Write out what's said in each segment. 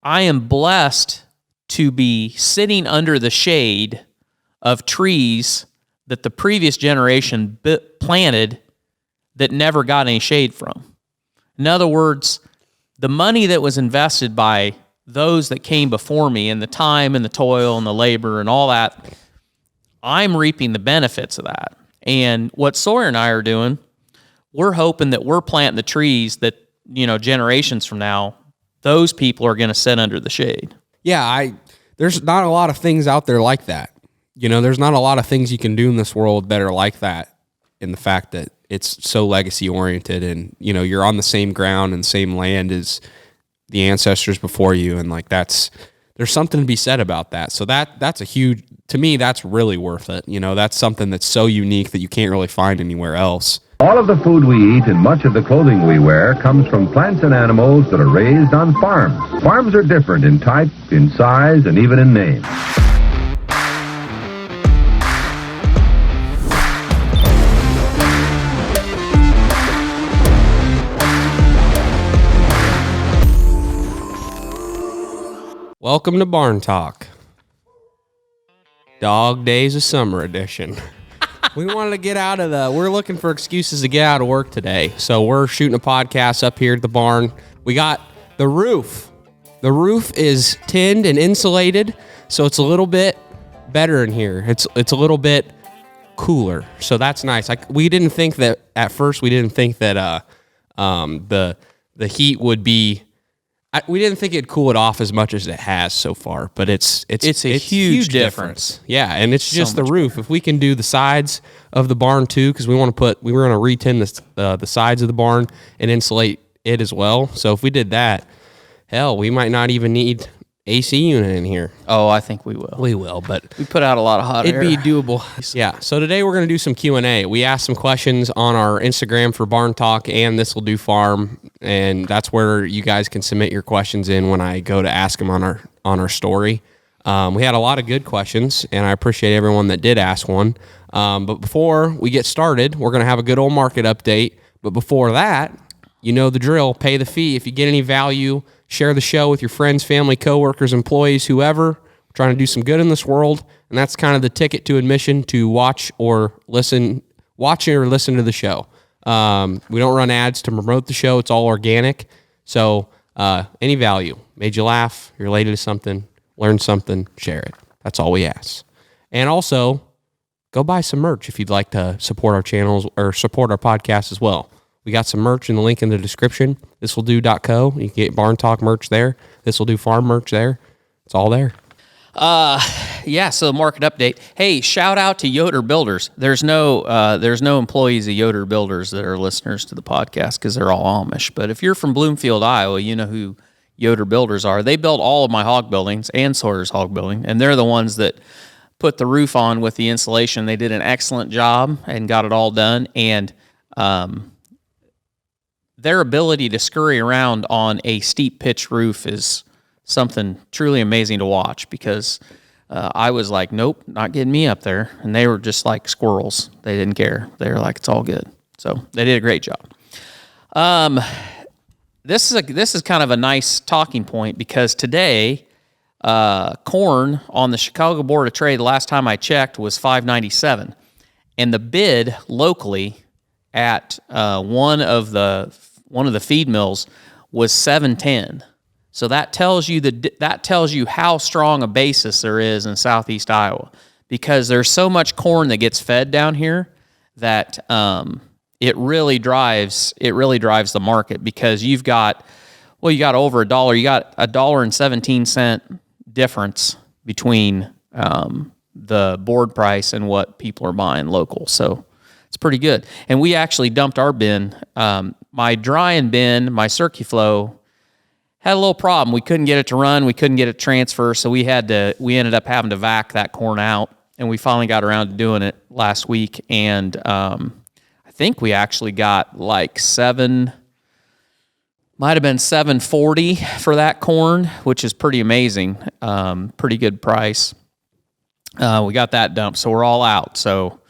I am blessed to be sitting under the shade of trees that the previous generation planted that never got any shade from. In other words, the money that was invested by those that came before me, and the time and the toil and the labor and all that, I'm reaping the benefits of that. And what Sawyer and I are doing, we're hoping that we're planting the trees that, generations from now, those people are going to sit under the shade. Yeah, there's not a lot of things out there like that. There's not a lot of things you can do in this world that are like that, in the fact that it's so legacy oriented, and you're on the same ground and same land as the ancestors before you, and there's something to be said about that. So that's a huge, to me, that's really worth it. That's something that's so unique that you can't really find anywhere else. All of the food we eat and much of the clothing we wear comes from plants and animals that are raised on farms. Farms are different in type, in size, and even in name. Welcome to Barn Talk. Dog Days of Summer Edition. We wanted to get out of we're looking for excuses to get out of work today. So we're shooting a podcast up here at the barn. We got the roof. The roof is tinned and insulated, so it's a little bit better in here. It's a little bit cooler, so that's nice. We didn't think that at first. We didn't think that the heat would be. We didn't think it'd cool it off as much as it has so far, but it's a huge difference. Yeah, and it's just the roof. If we can do the sides of the barn too, because we were going to re-tin the sides of the barn and insulate it as well. So if we did that, hell, we might not even need AC unit in here. Oh, I think we will. We will, but we put out a lot of hot air. It'd be doable. Yeah. So today we're going to do some Q&A. We asked some questions on our Instagram for Barn Talk and This Will Do Farm, and that's where you guys can submit your questions in when I go to ask them on our story. We had a lot of good questions, and I appreciate everyone that did ask one. But before we get started, we're going to have a good old market update. But before that, you know the drill. Pay the fee. If you get any value, share the show with your friends, family, coworkers, employees, whoever. We're trying to do some good in this world, and that's kind of the ticket to admission to watch or listen to the show. We don't run ads to promote the show. It's all organic. So any value, made you laugh, you're related to something, learn something, share it. That's all we ask. And also, go buy some merch if you'd like to support our channels or support our podcast as well. We got some merch in the link in the description. Thiswilldo.co. You can get Barn Talk merch there. This Will Do Farm merch there. It's all there. So market update. Hey, shout out to Yoder Builders. There's no employees of Yoder Builders that are listeners to the podcast because they're all Amish. But if you're from Bloomfield, Iowa, you know who Yoder Builders are. They built all of my hog buildings and Sawyer's hog building, and they're the ones that put the roof on with the insulation. They did an excellent job and got it all done. And their ability to scurry around on a steep pitch roof is something truly amazing to watch, because I was like, nope, not getting me up there. And they were just like squirrels. They didn't care. They were like, it's all good. So they did a great job. This is kind of a nice talking point, because today corn on the Chicago Board of Trade, the last time I checked, was $5.97. And the bid locally at one of the feed mills was $7.10. So that tells you how strong a basis there is in Southeast Iowa, because there's so much corn that gets fed down here that it really drives the market, because you got over $1. You got $1.17 difference between the board price and what people are buying local. So it's pretty good. And we actually dumped our bin. My drying bin, my CircuFlow, had a little problem. We couldn't get it to run. We couldn't get it to transfer. So we ended up having to vac that corn out. And we finally got around to doing it last week. And I think we actually got like might have been $7.40 for that corn, which is pretty amazing. Pretty good price. We got that dumped. So we're all out. So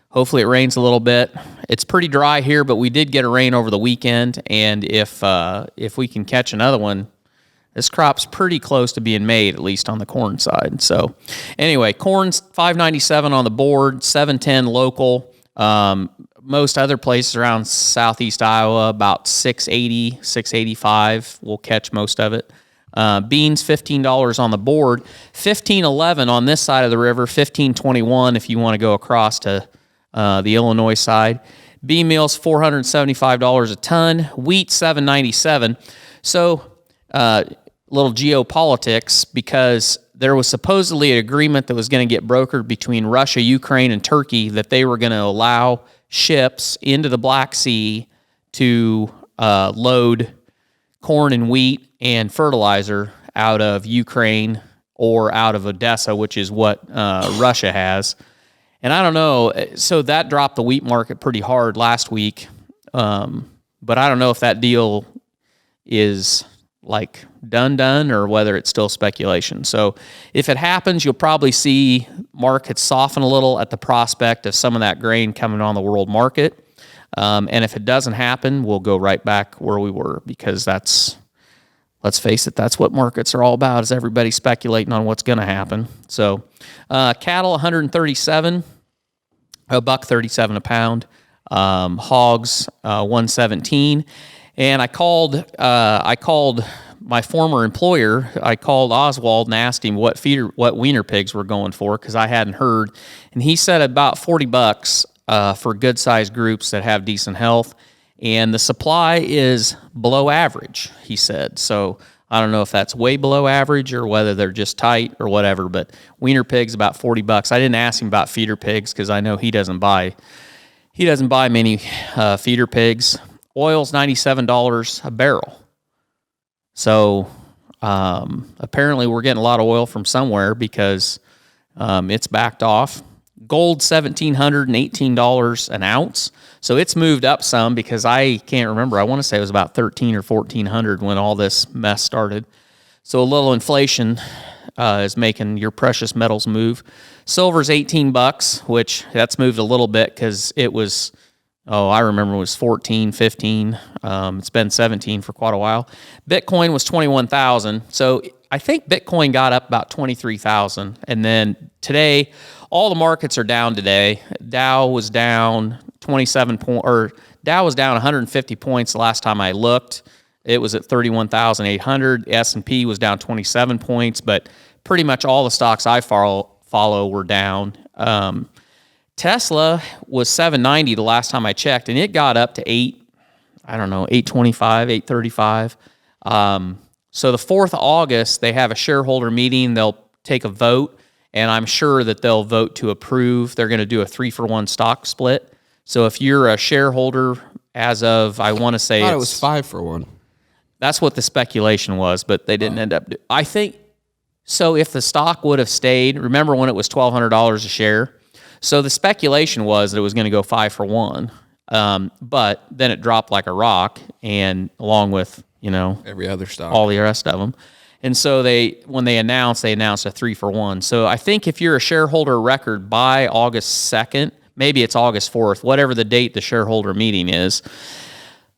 hopefully it rains a little bit. It's pretty dry here, but we did get a rain over the weekend, and if we can catch another one, this crop's pretty close to being made, at least on the corn side. So anyway, corn's $5.97 on the board, $7.10 local. Most other places around southeast Iowa, about $6.80, $6.85. We'll catch most of it. Beans, $15 on the board, $15.11 on this side of the river, $15.21 if you want to go across to the Illinois side. Bean meal's $475 a ton. Wheat, $7.97. So, little geopolitics, because there was supposedly an agreement that was going to get brokered between Russia, Ukraine, and Turkey that they were going to allow ships into the Black Sea to load corn and wheat and fertilizer out of Ukraine or out of Odessa, which is what Russia has. And I don't know, so that dropped the wheat market pretty hard last week. But I don't know if that deal is like done or whether it's still speculation. So if it happens, you'll probably see markets soften a little at the prospect of some of that grain coming on the world market. And if it doesn't happen, we'll go right back where we were, because let's face it, that's what markets are all about, is everybody speculating on what's going to happen. So cattle, 137, $1.37 a pound. Hogs, 117. And I called my former employer. I called Oswald and asked him what wiener pigs were going for, because I hadn't heard. And he said about $40 for good-sized groups that have decent health. And the supply is below average, he said. So I don't know if that's way below average or whether they're just tight or whatever. But wiener pigs about $40. I didn't ask him about feeder pigs because I know he doesn't buy many feeder pigs. Oil's $97 a barrel. So apparently we're getting a lot of oil from somewhere, because it's backed off. Gold, $1,718 an ounce. So it's moved up some, because I can't remember. I want to say it was about $1,300 or $1,400 when all this mess started. So a little inflation is making your precious metals move. Silver's $18, which that's moved a little bit, because it was, I remember it was 14, 15. It's been 17 for quite a while. Bitcoin was 21,000. So I think Bitcoin got up about 23,000. And then today, all the markets are down today. Dow was down 150 points the last time I looked. It was at 31,800. S&P was down 27 points, but pretty much all the stocks I follow were down. Tesla was 790 the last time I checked, and it got up to 825, 835. So the 4th of August, they have a shareholder meeting. They'll take a vote, and I'm sure that they'll vote to approve. They're going to do a 3-for-1 stock split. So if you're a shareholder as of, I want to say it was 5-for-1. That's what the speculation was, but they didn't end up. I think, so if the stock would have stayed, remember when it was $1,200 a share? So the speculation was that it was going to go 5-for-1. But then it dropped like a rock, and along with, every other stock, all the rest of them. And so when they announced a 3-for-1. So I think if you're a shareholder record by August 2nd, maybe it's August 4th, whatever the date the shareholder meeting is,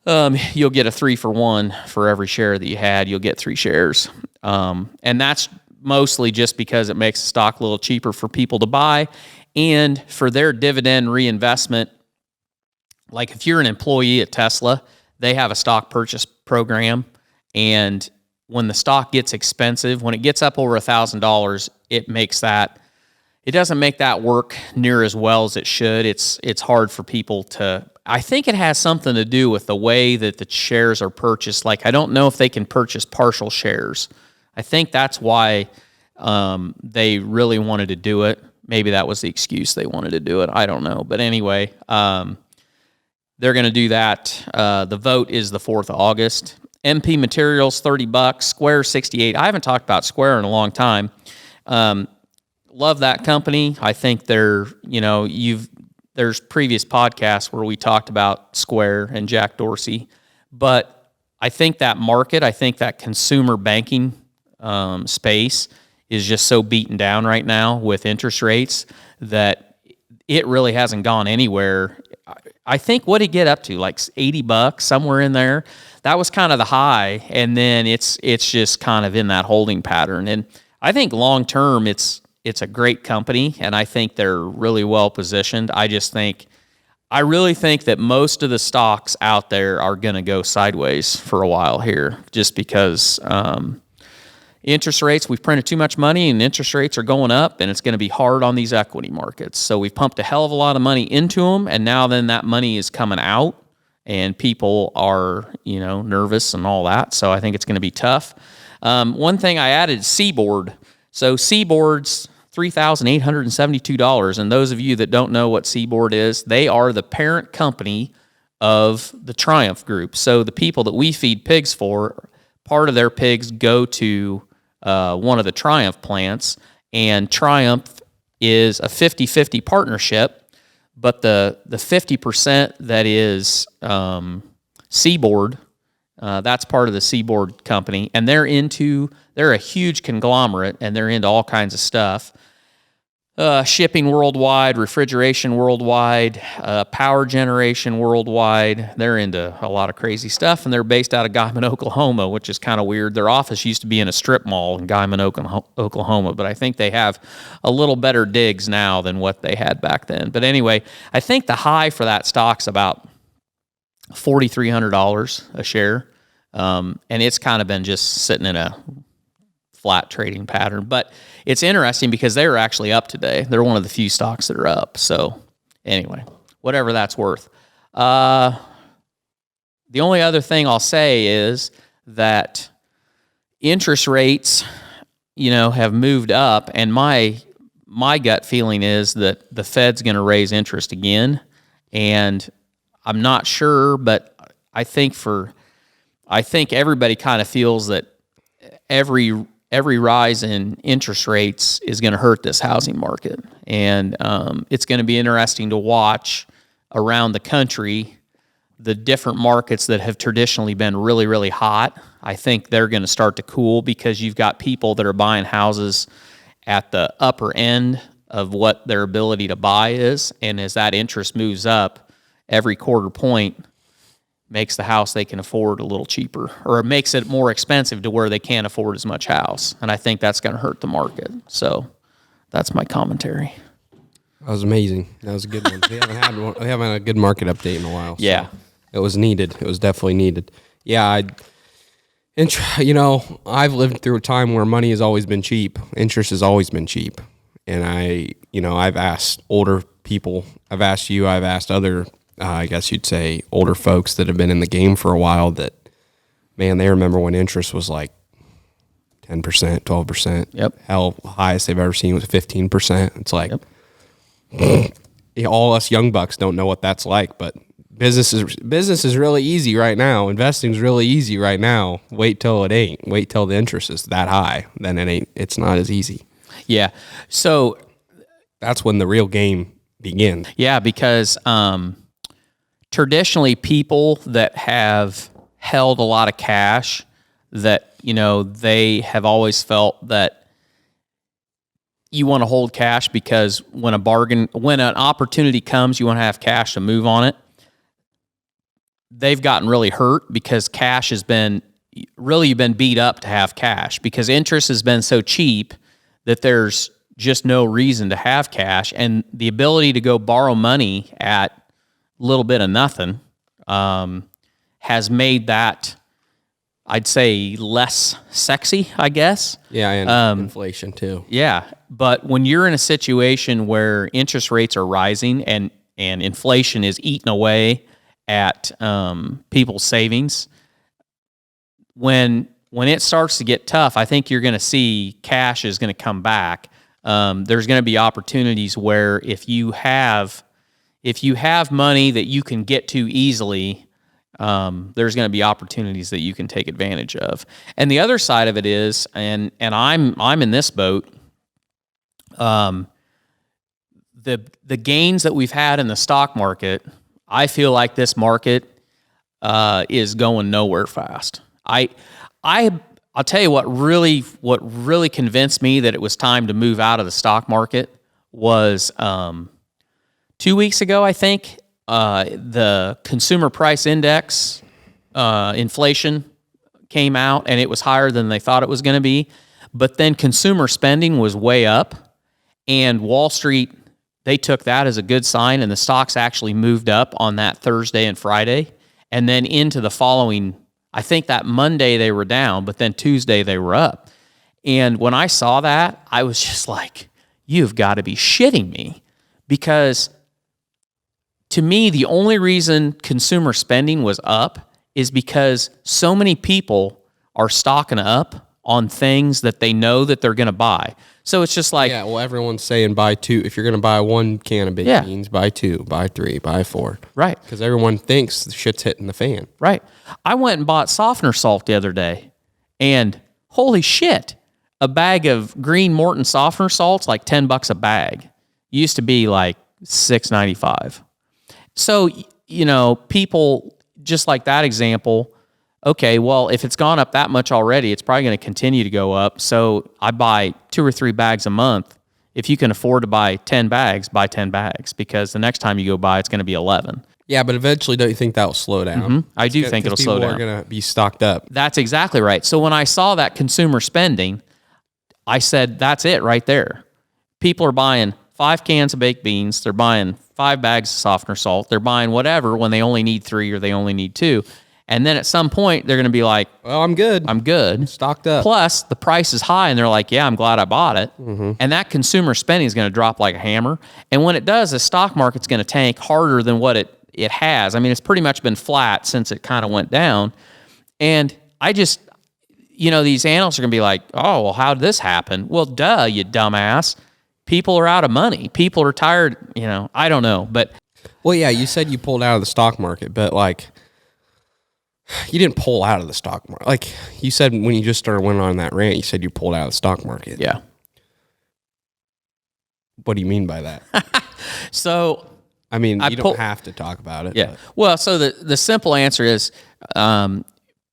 you'll get a 3-for-1 for every share that you had. You'll get 3 shares. And that's mostly just because it makes the stock a little cheaper for people to buy. And for their dividend reinvestment, like if you're an employee at Tesla, they have a stock purchase program. And when the stock gets expensive, when it gets up over $1,000, it doesn't make that work near as well as it should. It's hard for people to, I think it has something to do with the way that the shares are purchased. Like, I don't know if they can purchase partial shares. I think that's why they really wanted to do it. Maybe that was the excuse they wanted to do it. I don't know. But anyway, they're going to do that. The vote is the 4th of August. MP Materials, $30. Square, $68. I haven't talked about Square in a long time. Love that company. I think there's previous podcasts where we talked about Square and Jack Dorsey. But I think that market, that consumer banking space is just so beaten down right now with interest rates that it really hasn't gone anywhere. I think what did it get up to, like $80, somewhere in there. That was kind of the high, and then it's just kind of in that holding pattern. And I think long term, it's a great company, and I think they're really well positioned. I really think that most of the stocks out there are going to go sideways for a while here, just because interest rates, we've printed too much money and interest rates are going up, and it's going to be hard on these equity markets. So we've pumped a hell of a lot of money into them, and now then that money is coming out, and people are, nervous and all that. So I think it's going to be tough. One thing I added is Seaboard. So Seaboard's $3,872. And those of you that don't know what Seaboard is, they are the parent company of the Triumph Group. So the people that we feed pigs for, part of their pigs go to one of the Triumph plants, and Triumph is a 50-50 partnership. But the 50% that is Seaboard, that's part of the Seaboard company, and they're a huge conglomerate, and they're into all kinds of stuff. Shipping worldwide, refrigeration worldwide, power generation worldwide. They're into a lot of crazy stuff, and they're based out of Guyman, Oklahoma, which is kind of weird. Their office used to be in a strip mall in Guyman, Oklahoma, but I think they have a little better digs now than what they had back then. But anyway, I think the high for that stock's about $4,300 a share, and it's kind of been just sitting in a flat trading pattern. But it's interesting because they're actually up today. They're one of the few stocks that are up. So anyway, whatever that's worth. The only other thing I'll say is that interest rates, have moved up, and my gut feeling is that the Fed's going to raise interest again. And I'm not sure, but I think everybody kind of feels that every rise in interest rates is going to hurt this housing market. And it's going to be interesting to watch around the country the different markets that have traditionally been really, really hot. I think they're going to start to cool because you've got people that are buying houses at the upper end of what their ability to buy is. And as that interest moves up, every quarter point makes the house they can afford a little cheaper, or it makes it more expensive to where they can't afford as much house. And I think that's going to hurt the market. So that's my commentary. That was amazing. That was a good one. We haven't had a good market update in a while. So yeah. It was needed. It was definitely needed. Yeah. I've lived through a time where money has always been cheap. Interest has always been cheap. And I've asked older people, I've asked you, I've asked other, I guess you'd say older folks that have been in the game for a while that, man, they remember when interest was like 10%, 12%. Yep. Hell, the highest they've ever seen was 15%. It's like, all us young bucks don't know what that's like, but business is really easy right now. Investing's really easy right now. Wait till it ain't. Wait till the interest is that high. Then it's not as easy. Yeah. So that's when the real game begins. Yeah, because traditionally people that have held a lot of cash, that they have always felt that you want to hold cash because when an opportunity comes, you want to have cash to move on it. They've gotten really hurt because cash has been really been beat up to have cash, because interest has been so cheap that there's just no reason to have cash, and the ability to go borrow money at a little bit of nothing has made that, I'd say, less sexy, I guess. Yeah, and inflation too. Yeah, but when you're in a situation where interest rates are rising and inflation is eating away at people's savings, when it starts to get tough, I think you're going to see cash is going to come back. There's going to be opportunities where if you have money that you can get to easily, there's going to be opportunities that you can take advantage of. And the other side of it is, and I'm in this boat. The gains that we've had in the stock market, I feel like this market is going nowhere fast. I'll tell you what really convinced me that it was time to move out of the stock market was 2 weeks ago, I think. the consumer price index, inflation came out, and it was higher than they thought it was going to be. But then consumer spending was way up, and Wall Street, they took that as a good sign, and the stocks actually moved up on that Thursday and Friday. And then into the following, I think that Monday they were down, but then Tuesday they were up. And when I saw that, I was just like, you've got to be shitting me. Because to me, the only reason consumer spending was up is because so many people are stocking up on things that they know that they're going to buy. So it's just like... Yeah, well, everyone's saying buy two. If you're going to buy one can of baked beans, buy two, buy three, buy four. Right. Because everyone thinks the shit's hitting the fan. Right. I went and bought softener salt the other day, and holy shit, a bag of green Morton softener salt's like $10 a bag. Used to be like $6.95. So, you know, people, just like that example, okay, well, if it's gone up that much already, it's probably going to continue to go up. So I buy 2 or 3 bags a month. If you can afford to buy 10 bags, buy 10 bags, because the next time you go buy, it's going to be 11. Yeah, but eventually, don't you think that will slow down? Mm-hmm. I do think it'll slow down. People are going to be stocked up. That's exactly right. So when I saw that consumer spending, I said, that's it right there. People are buying 5 cans of baked beans. They're buying 5 bags of softener salt. They're buying whatever when they only need 3 or they only need 2. And then at some point, they're going to be like, well, I'm good. I'm good. Stocked up. Plus, the price is high, and they're like, yeah, I'm glad I bought it. Mm-hmm. And that consumer spending is going to drop like a hammer. And when it does, the stock market's going to tank harder than what it has. I mean, it's pretty much been flat since it kind of went down. And I just, you know, these analysts are going to be like, oh, well, how did this happen? Well, duh, you dumbass. People are out of money. People are tired. You know, I don't know. But well, yeah, you said you pulled out of the stock market, but like, you didn't pull out of the stock market. Like you said, when you just started went on that rant, you said you pulled out of the stock market. Yeah. What do you mean by that? So, I mean, you don't have to talk about it. Yeah. But. Well, so the simple answer is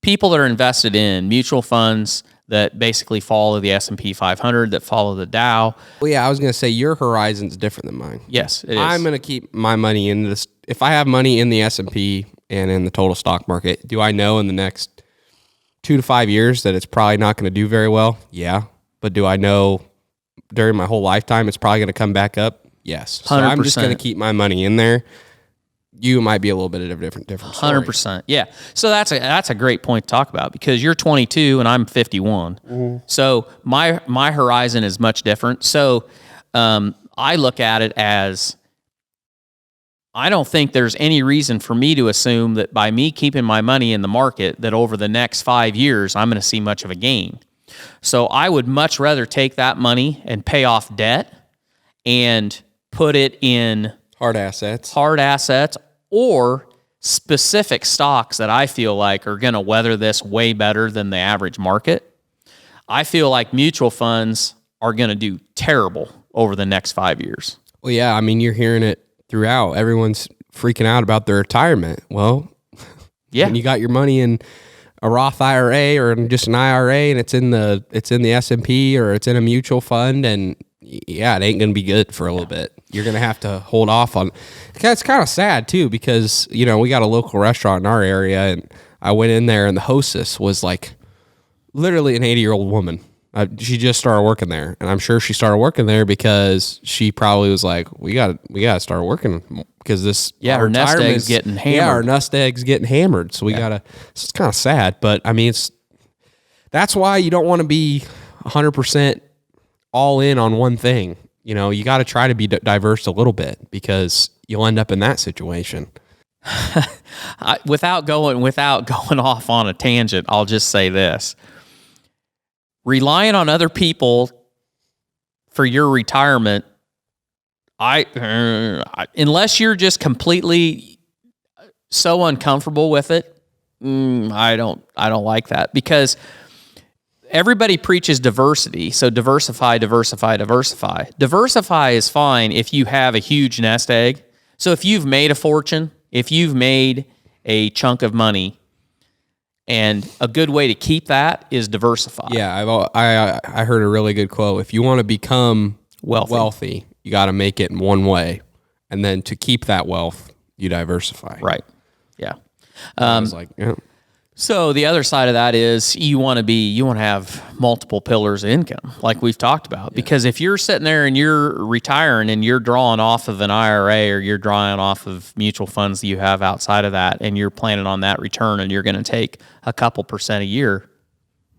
people that are invested in mutual funds that basically follow the S&P 500, that follow the Dow. Well, yeah, I was going to say your horizon's different than mine. Yes, it is. I'm going to keep my money in this. If I have money in the S&P and in the total stock market, do I know in the next 2 to 5 years that it's probably not going to do very well? Yeah. But do I know during my whole lifetime it's probably going to come back up? Yes. 100%. So I'm just going to keep my money in there. You might be a little bit of a different story. 100%. Yeah. So that's a great point to talk about, because you're 22 and I'm 51. Mm-hmm. So my horizon is much different. So I look at it as, I don't think there's any reason for me to assume that by me keeping my money in the market, that over the next 5 years, I'm going to see much of a gain. So I would much rather take that money and pay off debt and put it in hard assets, or specific stocks that I feel like are going to weather this way better than the average market. I feel like mutual funds are going to do terrible over the next 5 years. Well, yeah, I mean, you're hearing it throughout. Everyone's freaking out about their retirement. Well, yeah, when you got your money in a Roth IRA or just an IRA, and it's in the S&P or it's in a mutual fund, and yeah, it ain't going to be good for a little bit. You're going to have to hold off on. It's kind of sad too, because you know we got a local restaurant in our area, and I went in there, and the hostess was like literally an 80-year-old woman. She just started working there, and I'm sure she started working there because she probably was like, "We got to start working because this her nest egg's getting hammered. Yeah, our nest egg's getting hammered, so we gotta." It's kind of sad, but I mean, that's why you don't want to be 100% all in on one thing. You know, you got to try to be diverse a little bit, because you'll end up in that situation. Without going off on a tangent, I'll just say this. Relying on other people for your retirement, unless you're just completely so uncomfortable with it, I don't like that, because everybody preaches diversity. So diversify. Diversify is fine if you have a huge nest egg. So if you've made a fortune, if you've made a chunk of money, and a good way to keep that is diversify. Yeah, I heard a really good quote. If you want to become wealthy, you got to make it in one way, and then to keep that wealth, you diversify. Right. Yeah. I was like, yeah. So the other side of that is you want to have multiple pillars of income, like we've talked about. Because if you're sitting there and you're retiring and you're drawing off of an IRA or you're drawing off of mutual funds that you have outside of that, and you're planning on that return, and you're going to take a couple percent a year,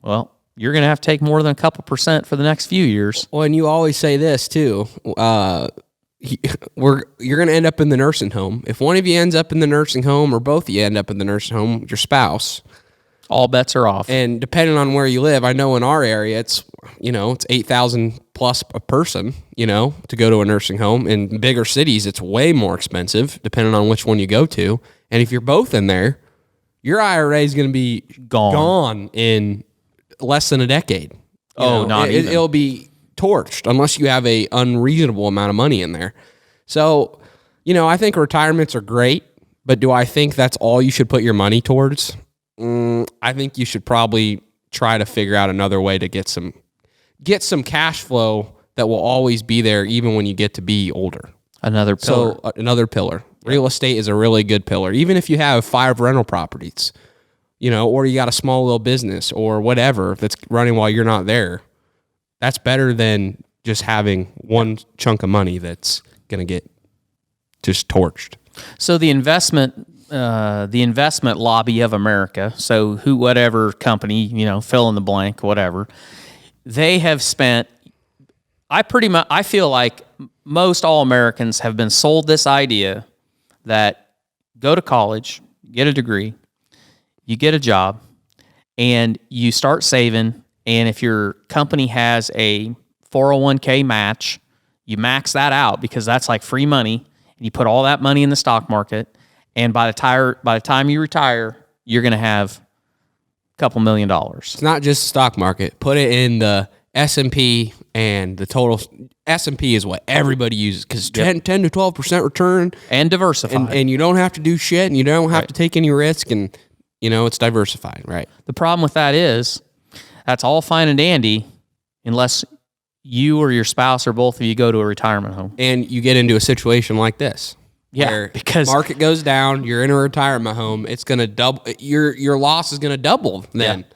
well, you're going to have to take more than a couple percent for the next few years. Well, and you always say this too. You're going to end up in the nursing home. If one of you ends up in the nursing home, or both of you end up in the nursing home, your spouse, all bets are off. And depending on where you live, I know in our area it's $8,000 plus a person, to go to a nursing home. In bigger cities, it's way more expensive depending on which one you go to. And if you're both in there, your IRA is going to be gone in less than a decade. It'll be torched unless you have a unreasonable amount of money in there. So, I think retirements are great, but do I think that's all you should put your money towards? I think you should probably try to figure out another way to get some cash flow that will always be there even when you get to be older. Another pillar. So another pillar. Real estate is a really good pillar. Even if you have 5 rental properties, or you got a small little business or whatever that's running while you're not there, that's better than just having one chunk of money that's going to get just torched. So the investment lobby of America, so whatever company, fill in the blank, whatever, they have spent, I feel like most all Americans have been sold this idea that go to college, get a degree, you get a job, and you start saving, and if your company has a 401k match, you max that out because that's like free money, and you put all that money in the stock market. And by the time you retire, you're going to have a couple $1 million. It's not just the stock market. Put it in the S&P, and the total S&P is what everybody uses because 10 to 12% return. And diversify. And you don't have to do shit, and you don't have to take any risk, and, it's diversified, right? The problem with that is that's all fine and dandy unless you or your spouse or both of you go to a retirement home. And you get into a situation like this. Yeah, because market goes down, you're in a retirement home, it's going to double. Your loss is going to double then.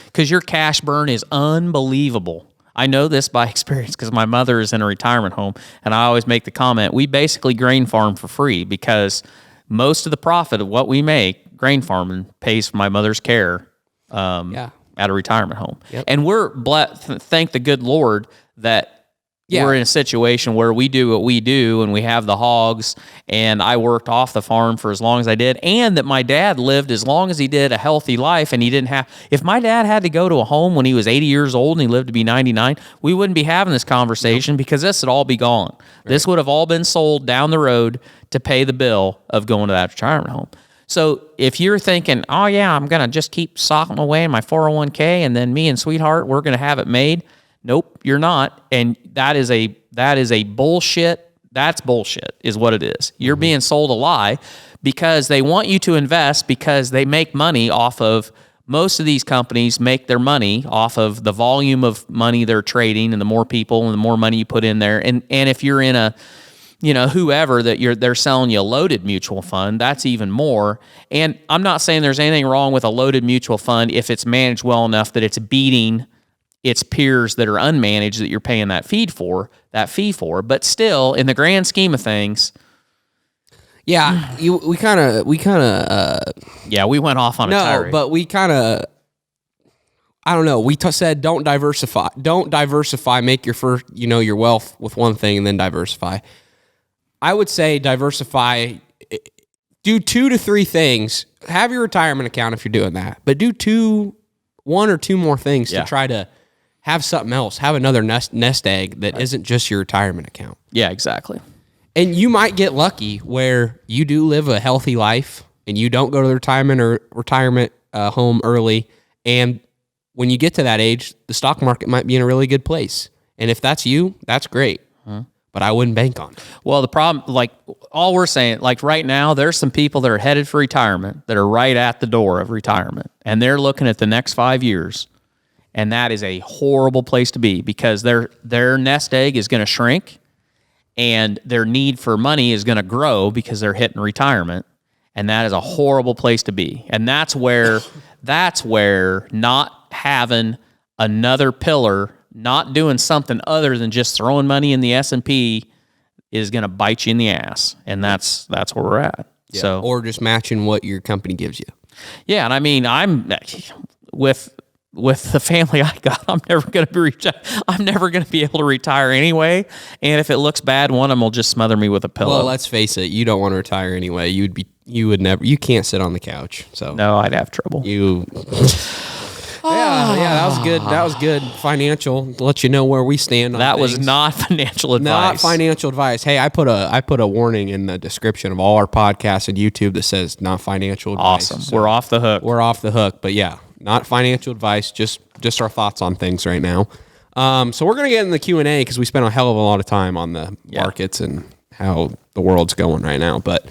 Because your cash burn is unbelievable. I know this by experience because my mother is in a retirement home, and I always make the comment, we basically grain farm for free because most of the profit of what we make, grain farming, pays for my mother's care at a retirement home. Yep. And we're blessed, thank the good Lord that we're in a situation where we do what we do and we have the hogs, and I worked off the farm for as long as I did, and that my dad lived as long as he did a healthy life, and he didn't have, if my dad had to go to a home when he was 80 years old and he lived to be 99, we wouldn't be having this conversation because this would all be gone. Right. This would have all been sold down the road to pay the bill of going to that retirement home. So if you're thinking, oh yeah, I'm going to just keep socking away in my 401k and then me and sweetheart, we're going to have it made. Nope, you're not. And that is a bullshit. That's bullshit is what it is. You're being sold a lie because they want you to invest because they make money off of, most of these companies make their money off of the volume of money they're trading, and the more people and the more money you put in there. And if you're in a, whoever that they're selling you a loaded mutual fund, that's even more. And I'm not saying there's anything wrong with a loaded mutual fund if it's managed well enough that it's beating its peers that are unmanaged that you're paying that fee for. But still, in the grand scheme of things, we kind of we went off on a tirade. But we kind of, I don't know. We said don't diversify. Make your first, your wealth with one thing and then diversify. I would say diversify. Do 2 to 3 things. Have your retirement account if you're doing that, but do 1 or 2 more things to try to have something else. Have another nest egg that isn't just your retirement account. Yeah, exactly. And you might get lucky where you do live a healthy life and you don't go to the retirement home early. And when you get to that age, the stock market might be in a really good place. And if that's you, that's great. But I wouldn't bank on it. Well, the problem, like all we're saying, like right now, there's some people that are headed for retirement that are right at the door of retirement, and they're looking at the next 5 years, and that is a horrible place to be because their nest egg is going to shrink, and their need for money is going to grow because they're hitting retirement. And that is a horrible place to be. And that's where not having another pillar, not doing something other than just throwing money in the S&P is going to bite you in the ass. And that's where we're at. Yeah. So, or just matching what your company gives you. Yeah, and I mean, I'm with the family I got, I'm never going to be able to retire anyway. And if it looks bad, one of them will just smother me with a pillow. Well, let's face it, you don't want to retire anyway. You can't sit on the couch. So no, I'd have trouble. Yeah, that was good. That was good financial. To let you know where we stand on that things. Was not financial advice. Not financial advice. Hey, I put a warning in the description of all our podcasts and YouTube that says not financial advice. Awesome. So we're off the hook. We're off the hook. But yeah, not financial advice, just our thoughts on things right now. So we're going to get in the Q&A because we spent a hell of a lot of time on the markets and how the world's going right now. But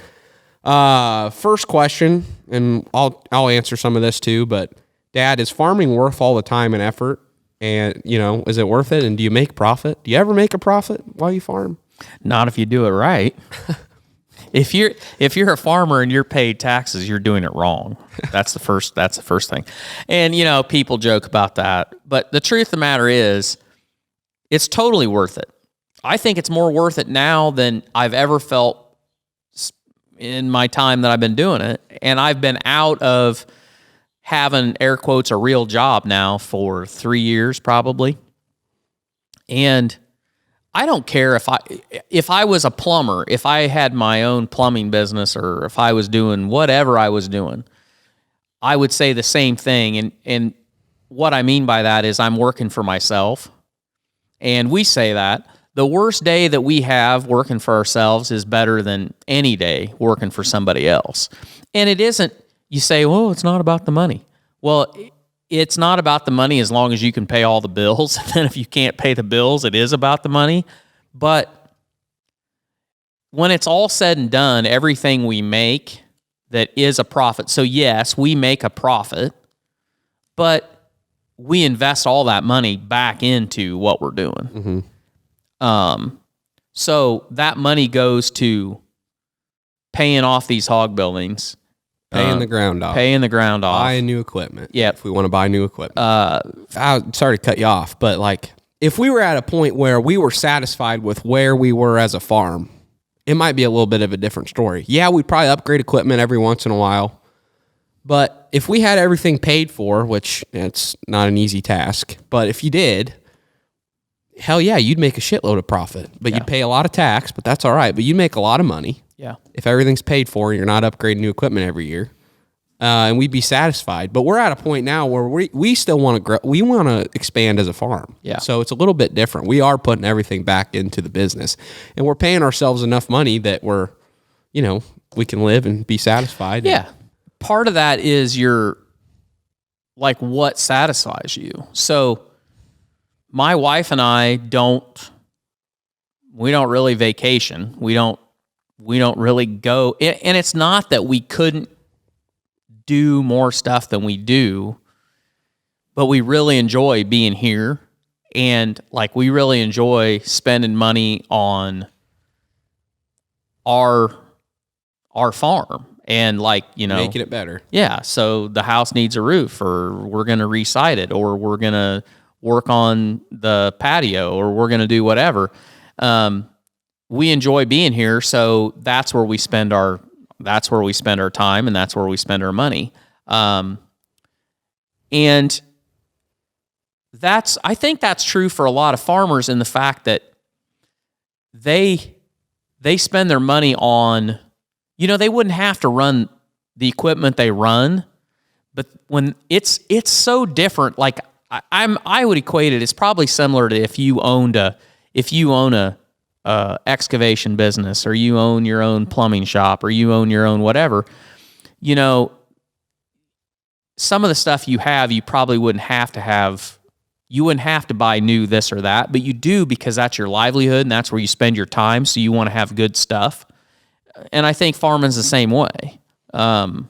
first question, and I'll answer some of this too, but Dad, is farming worth all the time and effort? And, is it worth it? And do you make profit? Do you ever make a profit while you farm? Not if you do it right. If you're a farmer and you're paid taxes, you're doing it wrong. That's the first thing. And, people joke about that. But the truth of the matter is, it's totally worth it. I think it's more worth it now than I've ever felt in my time that I've been doing it. And I've been out of having, air quotes, a real job now for 3 years probably. And I don't care if I was a plumber, if I had my own plumbing business, or if I was doing whatever I was doing, I would say the same thing. And what I mean by that is I'm working for myself. And we say that the worst day that we have working for ourselves is better than any day working for somebody else. And it isn't, you say, well, it's not about the money. Well, it's not about the money as long as you can pay all the bills. And then if you can't pay the bills, it is about the money. But when it's all said and done, everything we make that is a profit. So yes, we make a profit, but we invest all that money back into what we're doing. Mm-hmm. So that money goes to paying off these hog buildings. Paying the ground off. Buying new equipment. Yeah. If we want to buy new equipment. Sorry to cut you off, but if we were at a point where we were satisfied with where we were as a farm, it might be a little bit of a different story. Yeah, we'd probably upgrade equipment every once in a while. But if we had everything paid for, which it's not an easy task, but if you did, hell yeah, you'd make a shitload of profit. But you'd pay a lot of tax, but that's all right. But you'd make a lot of money. Yeah. If everything's paid for and you're not upgrading new equipment every year, and we'd be satisfied. But we're at a point now where we still want to grow. We want to expand as a farm. Yeah. So it's a little bit different. We are putting everything back into the business, and we're paying ourselves enough money that we can live and be satisfied. Yeah. Part of that is what satisfies you. So my wife and I don't really vacation. We don't really go. And it's not that we couldn't do more stuff than we do, but we really enjoy being here. And we really enjoy spending money on our farm and making it better. Yeah. So the house needs a roof, or we're going to re-side it, or we're going to work on the patio, or we're going to do whatever. We enjoy being here, so that's where we spend our time, and that's where we spend our money. And I think that's true for a lot of farmers, in the fact that they spend their money on, they wouldn't have to run the equipment they run, but when it's so different. I would equate it. It's probably similar to if you own a excavation business, or you own your own plumbing shop, or you own your own whatever. Some of the stuff you have, you probably wouldn't have to have. You wouldn't have to buy new this or that, but you do because that's your livelihood and that's where you spend your time. So you want to have good stuff. And I think farming's the same way. And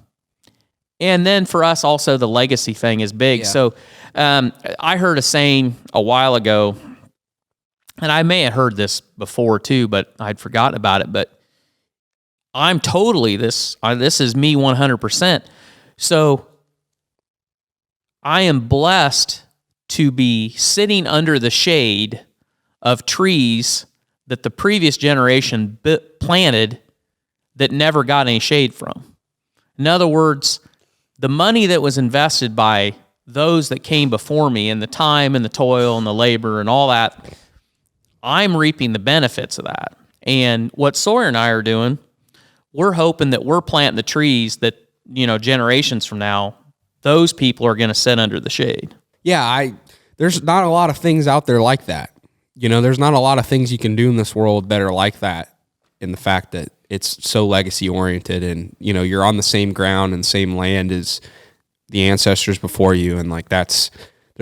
then for us also, the legacy thing is big. Yeah. So I heard a saying a while ago, and I may have heard this before too, but I'd forgotten about it, but I'm totally this is me 100%. So I am blessed to be sitting under the shade of trees that the previous generation planted that never got any shade from. In other words, the money that was invested by those that came before me, and the time and the toil and the labor and all that, I'm reaping the benefits of that. And what Sawyer and I are doing, we're hoping that we're planting the trees that, generations from now, those people are going to sit under the shade. Yeah, there's not a lot of things out there like that. There's not a lot of things you can do in this world that are like that, in the fact that it's so legacy oriented, and you're on the same ground and same land as the ancestors before you, and there's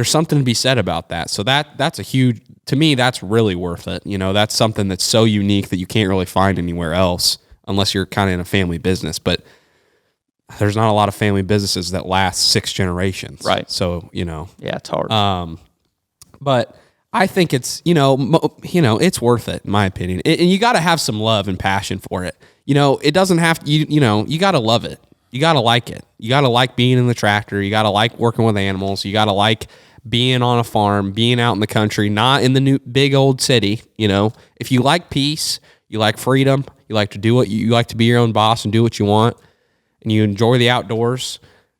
something to be said about that. So that's a huge, to me, that's really worth it. That's something that's so unique that you can't really find anywhere else unless you're kind of in a family business. But there's not a lot of family businesses that last 6 generations. Right. So, Yeah, it's hard. But I think it's, it's worth it, in my opinion. And you got to have some love and passion for it. It doesn't have to, you got to love it. You got to like it. You got to like being in the tractor. You got to like working with animals. You got to like being on a farm, being out in the country, not in the new big old city. If you like peace, you like freedom, you like to do what you like to be your own boss and do what you want, and you enjoy the outdoors,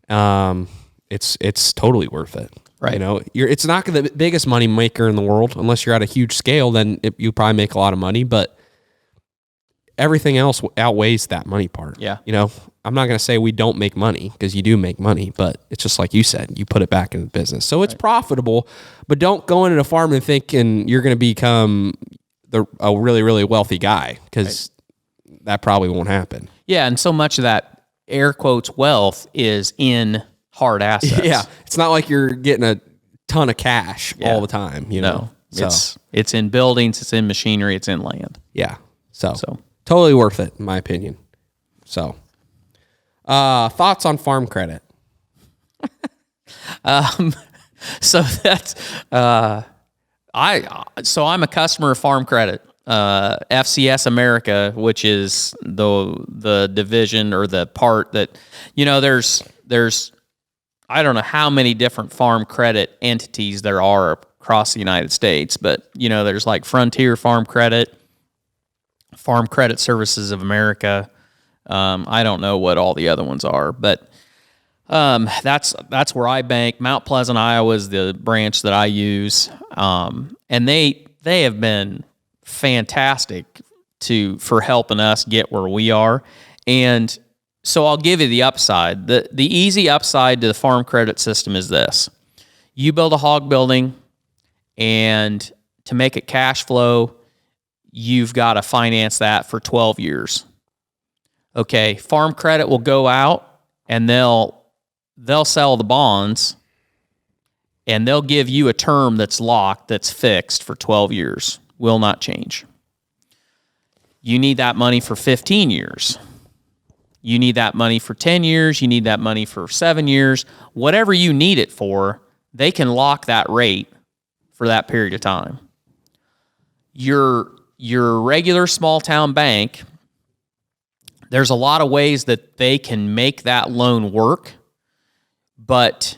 it's totally worth it. Right. It's not the biggest money maker in the world unless you're at a huge scale. Then you probably make a lot of money, but everything else outweighs that money part. Yeah. I'm not going to say we don't make money, because you do make money, but it's just like you said, you put it back in the business. So it's profitable, but don't go into a farm and thinking you're going to become a really, really wealthy guy, because that probably won't happen. Yeah. And so much of that air quotes wealth is in hard assets. Yeah. It's not like you're getting a ton of cash all the time, No, it's in buildings, it's in machinery, it's in land. Yeah. So totally worth it, in my opinion. So, thoughts on farm credit? So that's I'm a customer of Farm Credit, FCS America, which is the division or the part that there's I don't know how many different farm credit entities there are across the United States, but there's like Frontier Farm Credit, Farm Credit Services of America. I don't know what all the other ones are, but that's where I bank. Mount Pleasant, Iowa is the branch that I use, and they have been fantastic for helping us get where we are. And so I'll give you the upside. The easy upside to the farm credit system is this: you build a hog building, and to make it cash flow, you've got to finance that for 12 years. Okay, Farm Credit will go out and they'll sell the bonds, and they'll give you a term that's locked, that's fixed for 12 years, will not change. You need that money for 15 years. You need that money for 10 years. You need that money for 7 years. Whatever you need it for, they can lock that rate for that period of time. Your regular small town bank, there's a lot of ways that they can make that loan work, but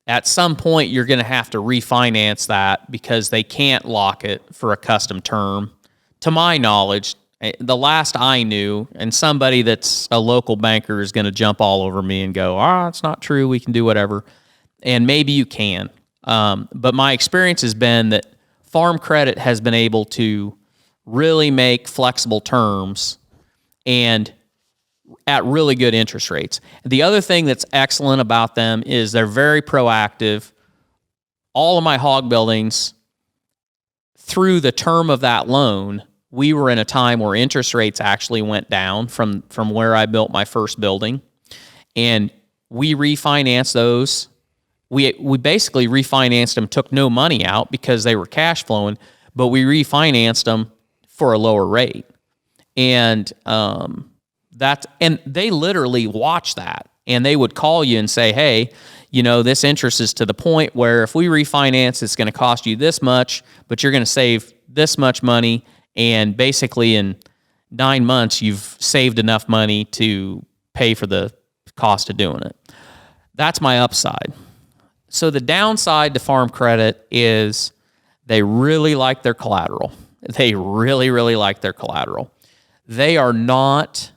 at some point you're going to have to refinance that because they can't lock it for a custom term. To my knowledge, the last I knew, and somebody that's a local banker is going to jump all over me and go, it's not true, we can do whatever. And maybe you can. But my experience has been that Farm Credit has been able to really make flexible terms and at really good interest rates. The other thing that's excellent about them is they're very proactive. All of my hog buildings, through the term of that loan, we were in a time where interest rates actually went down from where I built my first building. And we refinanced those. We basically refinanced them, took no money out because they were cash flowing, but we refinanced them for a lower rate. And and they literally watch that. and they would call you and say, hey, this interest is to the point where if we refinance, it's going to cost you this much, but you're going to save this much money. And basically in 9 months, you've saved enough money to pay for the cost of doing it. That's my upside. So the downside to farm credit is they really like their collateral. They really, really like their collateral. They are not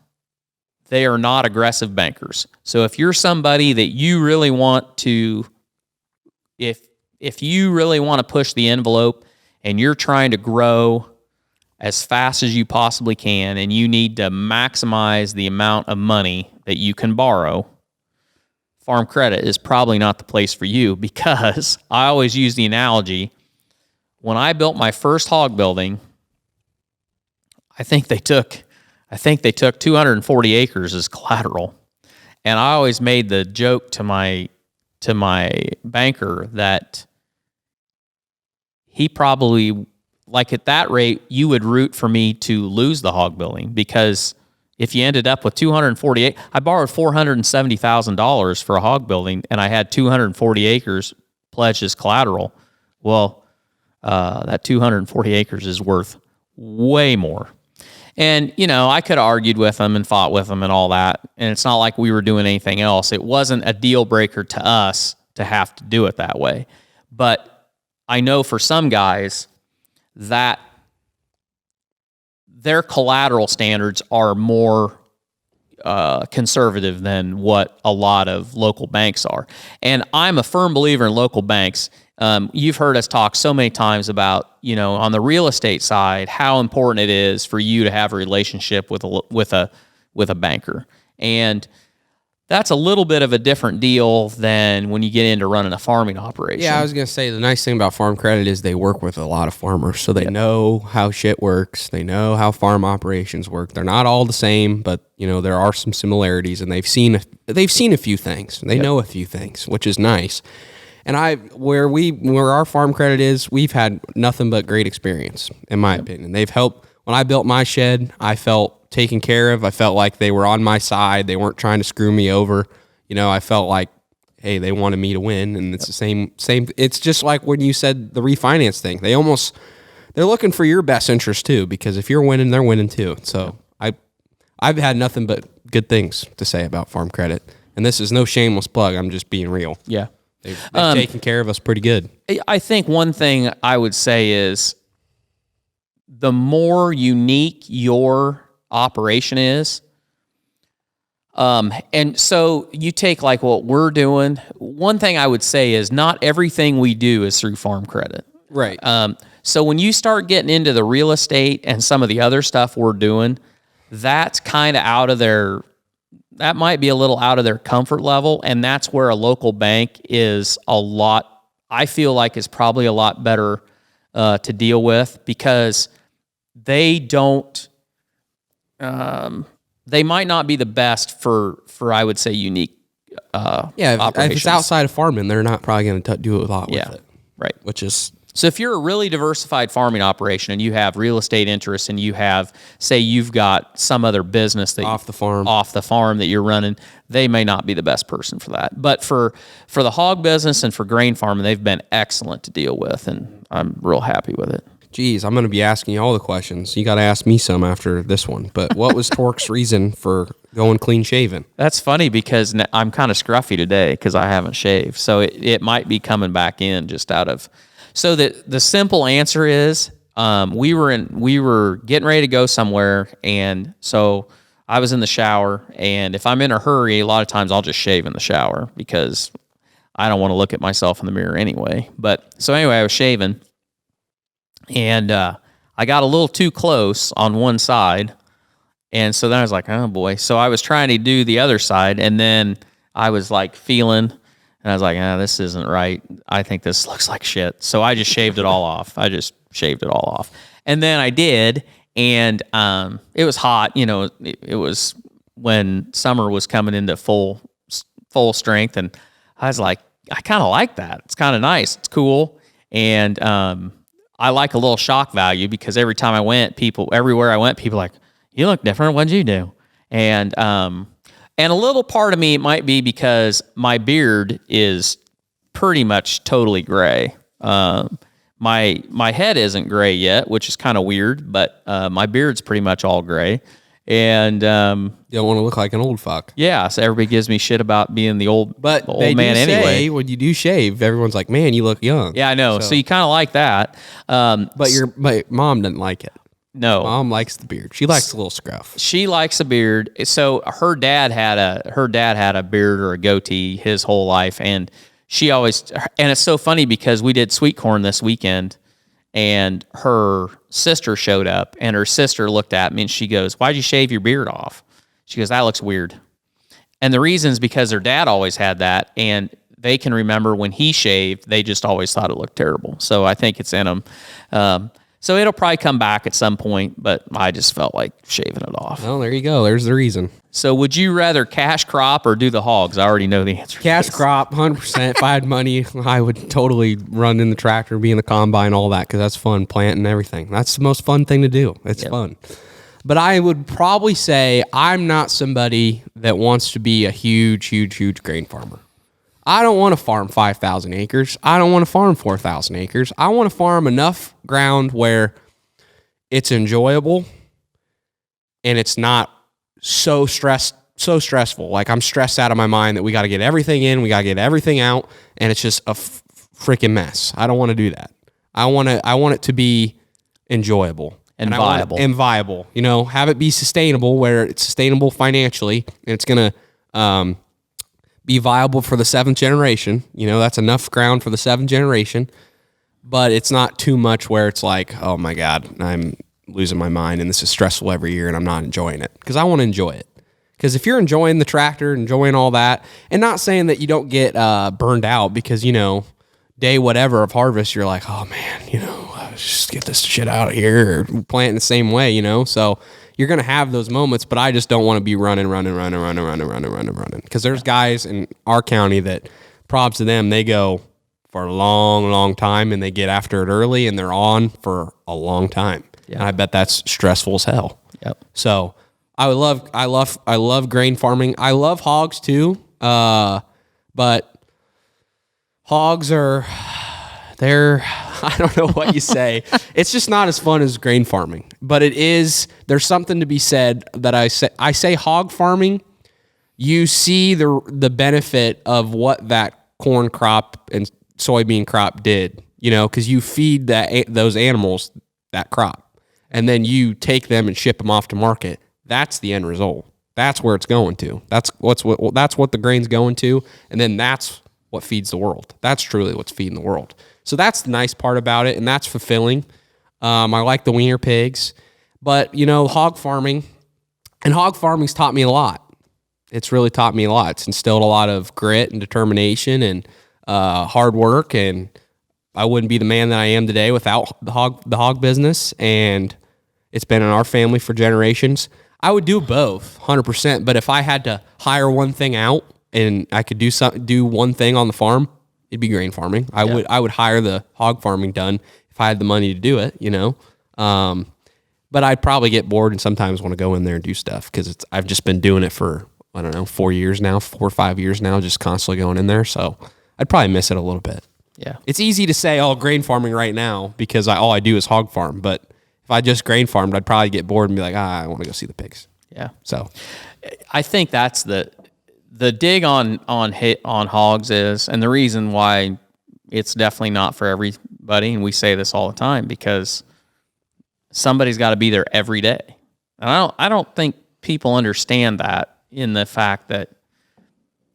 aggressive bankers. So if you're somebody that you really want to, if you really want to push the envelope and you're trying to grow as fast as you possibly can and you need to maximize the amount of money that you can borrow, farm credit is probably not the place for you, because I always use the analogy. When I built my first hog building, I think they took 240 acres as collateral. And I always made the joke to my banker that he probably, like at that rate, you would root for me to lose the hog building, because if you ended up with 248, I borrowed $470,000 for a hog building, and I had 240 acres pledged as collateral. Well, that 240 acres is worth way more. And, I could have argued with them and fought with them and all that, and it's not like we were doing anything else. It wasn't a deal breaker to us to have to do it that way. But I know for some guys that their collateral standards are more conservative than what a lot of local banks are. And I'm a firm believer in local banks. You've heard us talk so many times about, on the real estate side, how important it is for you to have a relationship with a banker. And that's a little bit of a different deal than when you get into running a farming operation. Yeah, I was going to say, the nice thing about farm credit is they work with a lot of farmers, so they know how shit works. They know how farm operations work. They're not all the same, but there are some similarities, and they've seen a few things. They know a few things, which is nice. And where our farm credit is, we've had nothing but great experience, in my opinion. They've helped. When I built my shed, I felt taken care of. I felt like they were on my side. They weren't trying to screw me over. I felt like, hey, they wanted me to win, and it's the same. It's just like when you said the refinance thing. They're looking for your best interest too, because if you're winning, they're winning too. So I've had nothing but good things to say about farm credit, and this is no shameless plug. I'm just being real. Yeah. They've taken care of us pretty good. I think one thing I would say is the more unique your operation is, and so you take like what we're doing, one thing I would say is not everything we do is through farm credit. Right. So when you start getting into the real estate and some of the other stuff we're doing, that's kind of that might be a little out of their comfort level, and that's where a local bank is I feel like is probably a lot better to deal with, because they don't, they might not be the best for I would say unique operations. If it's outside of farming, they're not probably going to do a lot with it. Right. Which is... So if you're a really diversified farming operation and you have real estate interests and you have, say you've got some other business that off the farm that you're running, they may not be the best person for that. But for the hog business and for grain farming, they've been excellent to deal with, and I'm real happy with it. Geez, I'm going to be asking you all the questions. You got to ask me some after this one. But what was Torque's reason for going clean shaven? That's funny, because I'm kind of scruffy today because I haven't shaved. So it might be coming back in just out of... So the simple answer is we were getting ready to go somewhere, and so I was in the shower, and if I'm in a hurry, a lot of times I'll just shave in the shower because I don't want to look at myself in the mirror anyway. But so anyway, I was shaving, and I got a little too close on one side, and so then I was like, oh boy. So I was trying to do the other side, and then I was like feeling... And I was like, this isn't right. I think this looks like shit. So I just shaved it all off. And then I did, and it was hot. It was when summer was coming into full strength, and I was like, I kind of like that. It's kind of nice. It's cool. And I like a little shock value, because every time everywhere I went, people were like, you look different. What'd you do? And And a little part of me might be because my beard is pretty much totally gray. My head isn't gray yet, which is kind of weird, but my beard's pretty much all gray. And you don't want to look like an old fuck. Yeah, so everybody gives me shit about being the old man anyway. When you do shave, everyone's like, "Man, you look young." Yeah, I know. So you kind of like that. But my mom doesn't like it. No, mom likes the beard. She likes a little scruff. She likes a beard. So her dad had a beard or a goatee his whole life, and she always. And it's so funny because we did sweet corn this weekend, and her sister showed up, and her sister looked at me and she goes, "Why'd you shave your beard off?" She goes, "That looks weird." And the reason is because their dad always had that, and they can remember when he shaved, they just always thought it looked terrible. So I think it's in them. So it'll probably come back at some point, but I just felt like shaving it off. Well, there you go. There's the reason. So would you rather cash crop or do the hogs? I already know the answer. Cash crop, 100%. If I had money, I would totally run in the tractor, be in the combine, all that, because that's fun, planting everything. That's the most fun thing to do. It's fun. But I would probably say I'm not somebody that wants to be a huge grain farmer. I don't want to farm 5,000 acres. I don't want to farm 4,000 acres. I want to farm enough ground where it's enjoyable and it's not so stressful. Like I'm stressed out of my mind that we got to get everything in, we got to get everything out, and it's just a freaking mess. I don't want to do that. I want it to be enjoyable and viable. You know, have it be sustainable where it's sustainable financially and it's going to be viable for the seventh generation. You know, that's enough ground for the seventh generation, but it's not too much where it's like, oh my God, I'm losing my mind and this is stressful every year and I'm not enjoying it, because I want to enjoy it. Because if you're enjoying the tractor, enjoying all that, and not saying that you don't get burned out, because, you know, day whatever of harvest, you're like, oh man, you know, just get this shit out of here, or plant the same way, you know? So you're going to have those moments, but I just don't want to be running. Because there's guys in our county that, props to them, they go for a long time and they get after it early and they're on for a long time. Yeah. And I bet that's stressful as hell. Yep. So I love grain farming. I love hogs too. But hogs I don't know what you say. It's just not as fun as grain farming, but it is. There's something to be said that I say hog farming. You see the benefit of what that corn crop and soybean crop did, you know, because you feed those animals that crop, and then you take them and ship them off to market. That's the end result. That's where it's going to. That's what the grain's going to, and then that's what feeds the world. That's truly what's feeding the world. So that's the nice part about it, and that's fulfilling. I like the wiener pigs, but, you know, hog farming's taught me a lot. It's really taught me a lot. It's instilled a lot of grit and determination and hard work, and I wouldn't be the man that I am today without the hog business, and it's been in our family for generations. I would do both, 100%, but if I had to hire one thing out and I could do one thing on the farm, it'd be grain farming. I would hire the hog farming done if I had the money to do it, you know. But I'd probably get bored and sometimes want to go in there and do stuff, because I've just been doing it for, I don't know, 4 or 5 years now, just constantly going in there. So I'd probably miss it a little bit. Yeah. It's easy to say, oh, grain farming right now, because all I do is hog farm. But if I just grain farmed, I'd probably get bored and be like, I want to go see the pigs. Yeah. So I think that's the dig on hogs is, and the reason why it's definitely not for everybody, and we say this all the time, because somebody's got to be there every day. And I don't think people understand that, in the fact that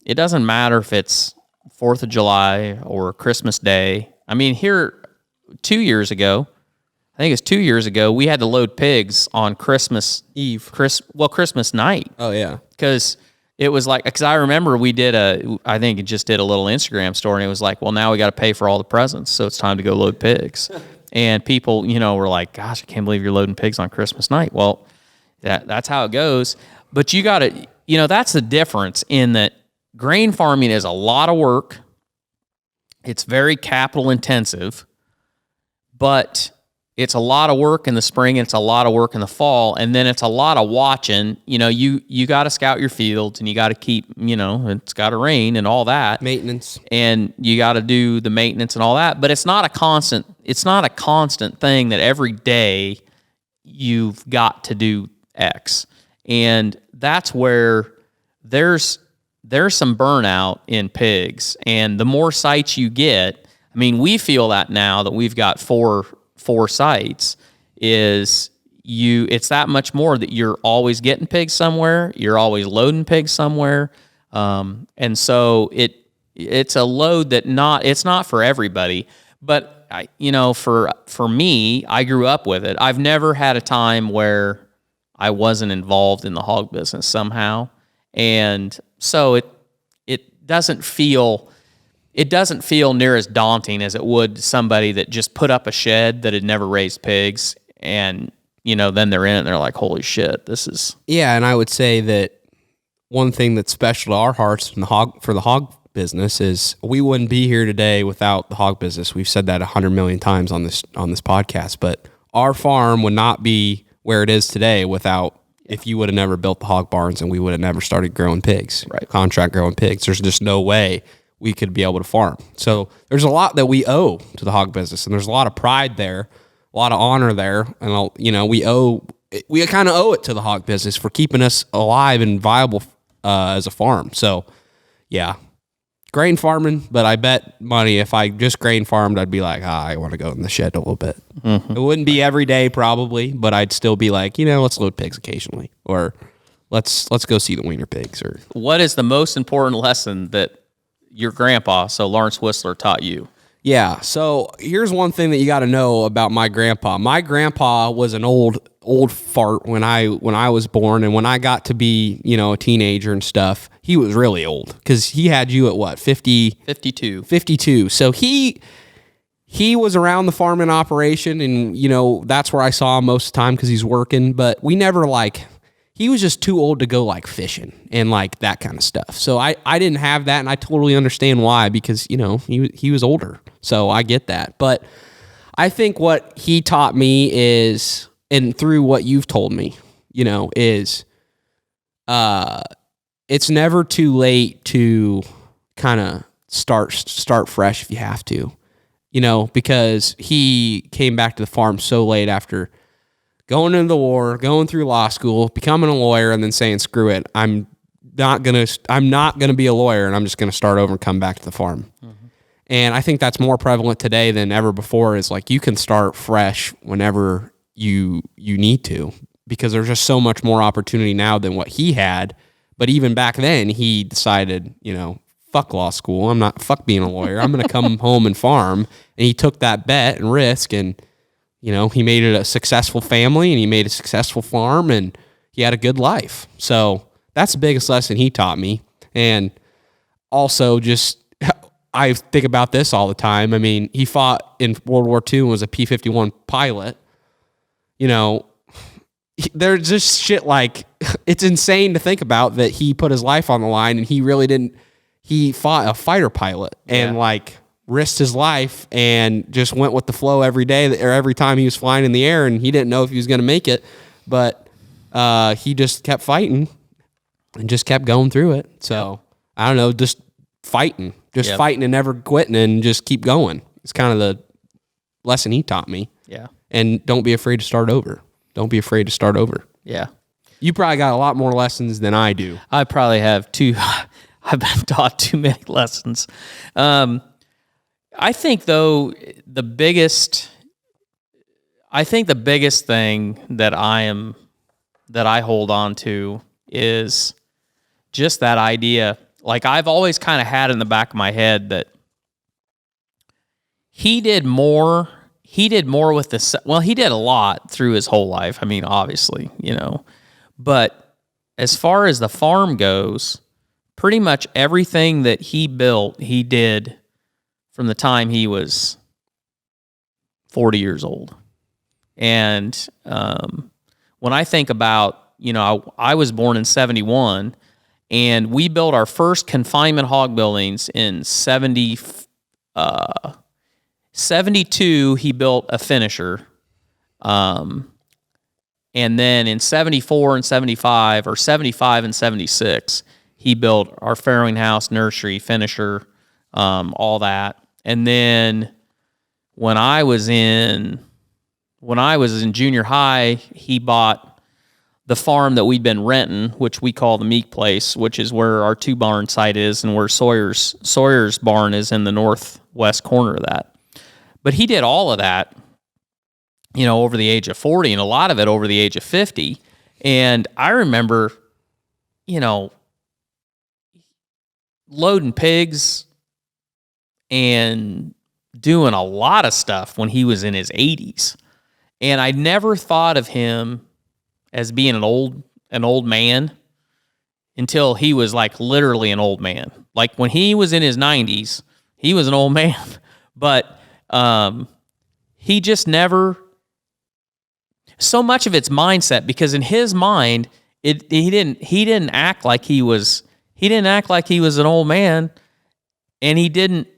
it doesn't matter if it's 4th of July or Christmas Day. I mean, here 2 years ago, I think it's 2 years ago, we had to load pigs on Christmas Eve, Christmas night. Oh yeah. Because it was like, because I remember I think it just did a little Instagram story, and it was like, well, now we got to pay for all the presents, so it's time to go load pigs. And people, you know, were like, gosh, I can't believe you're loading pigs on Christmas night. Well, that's how it goes. But you got to, you know, that's the difference, in that grain farming is a lot of work. It's very capital intensive, but it's a lot of work in the spring and it's a lot of work in the fall, and then it's a lot of watching. You got to scout your fields, and you got to keep, it's got to rain and all that Maintenance. and you got to do the maintenance and all that. But it's not a constant thing that every day you've got to do X, and that's where there's some burnout in pigs. And the more sites you get, I mean, we feel that now that we've got four sites, it's that much more that you're always getting pigs somewhere, you're always loading pigs somewhere, and so it's a load that it's not for everybody. But for me, I grew up with it. I've never had a time where I wasn't involved in the hog business somehow, and so it doesn't feel near as daunting as it would somebody that just put up a shed that had never raised pigs, and then they're in it and they're like, holy shit, this is... Yeah, and I would say that one thing that's special to our hearts for the hog business is we wouldn't be here today without the hog business. We've said that 100 million times on this podcast, but our farm would not be where it is today if you would have never built the hog barns and we would have never started growing pigs, right? Contract growing pigs. There's just no way we could be able to farm. So there's a lot that we owe to the hog business, and there's a lot of pride there, a lot of honor there, and we kind of owe it to the hog business for keeping us alive and viable as a farm. So yeah, grain farming, but I bet money if I just grain farmed, I'd be like, I want to go in the shed a little bit. Mm-hmm. It wouldn't be every day probably, but I'd still be like, let's load pigs occasionally, or let's go see the wiener pigs. Or what is the most important lesson that your grandpa, so Lawrence Whistler, taught you? Yeah, so here's one thing that you got to know about my grandpa. My grandpa was an old fart when I was born, and when I got to be, a teenager and stuff, he was really old because he had you at what, 50? 52. 52. So he was around the farming operation, and, that's where I saw him most of the time because he's working, but we never he was just too old to go fishing and that kind of stuff. So I didn't have that, and I totally understand why, because, he was older. So I get that. But I think what he taught me is, and through what you've told me, is it's never too late to kind of start fresh if you have to, because he came back to the farm so late after going into the war, going through law school, becoming a lawyer, and then saying, screw it, I'm not gonna be a lawyer, and I'm just gonna start over and come back to the farm. Mm-hmm. And I think that's more prevalent today than ever before, is you can start fresh whenever you need to, because there's just so much more opportunity now than what he had. But even back then, he decided, fuck law school, fuck being a lawyer, I'm gonna come home and farm. And he took that bet and risk, and he made it a successful family, and he made a successful farm, and he had a good life. So that's the biggest lesson he taught me. And also I think about this all the time. I mean, he fought in World War II and was a P-51 pilot. There's just shit it's insane to think about that he put his life on the line, and he really didn't. He fought a fighter pilot and risked his life and just went with the flow every day or every time he was flying in the air, and he didn't know if he was going to make it, but he just kept fighting and just kept going through it. So I don't know, just fighting and never quitting and just keep going. It's kind of the lesson he taught me. Yeah. And don't be afraid to start over. Don't be afraid to start over. Yeah. You probably got a lot more lessons than I do. I probably have too. I've been taught too many lessons. I think though the biggest thing that I hold on to is just that idea. I've always kind of had in the back of my head that he did more with he did a lot through his whole life. I mean, obviously, but as far as the farm goes, pretty much everything that he built, he did from the time he was 40 years old. And when I think about, I was born in 71, and we built our first confinement hog buildings in 72. He built a finisher. And then in 74 and 75, or 75 and 76, he built our farrowing house, nursery, finisher, all that. And then when I was in junior high, he bought the farm that we'd been renting, which we call the Meek Place, which is where our 2-barn site is, and where Sawyer's barn is in the northwest corner of that. But he did all of that, over the age of 40, and a lot of it over the age of 50. And I remember, loading pigs and doing a lot of stuff when he was in his 80s. And I never thought of him as being an old man until he was like literally an old man. Like when he was in his 90s, he was an old man. But he just never, so much of it's mindset, because in his mind, he didn't act like he was an old man, and he didn't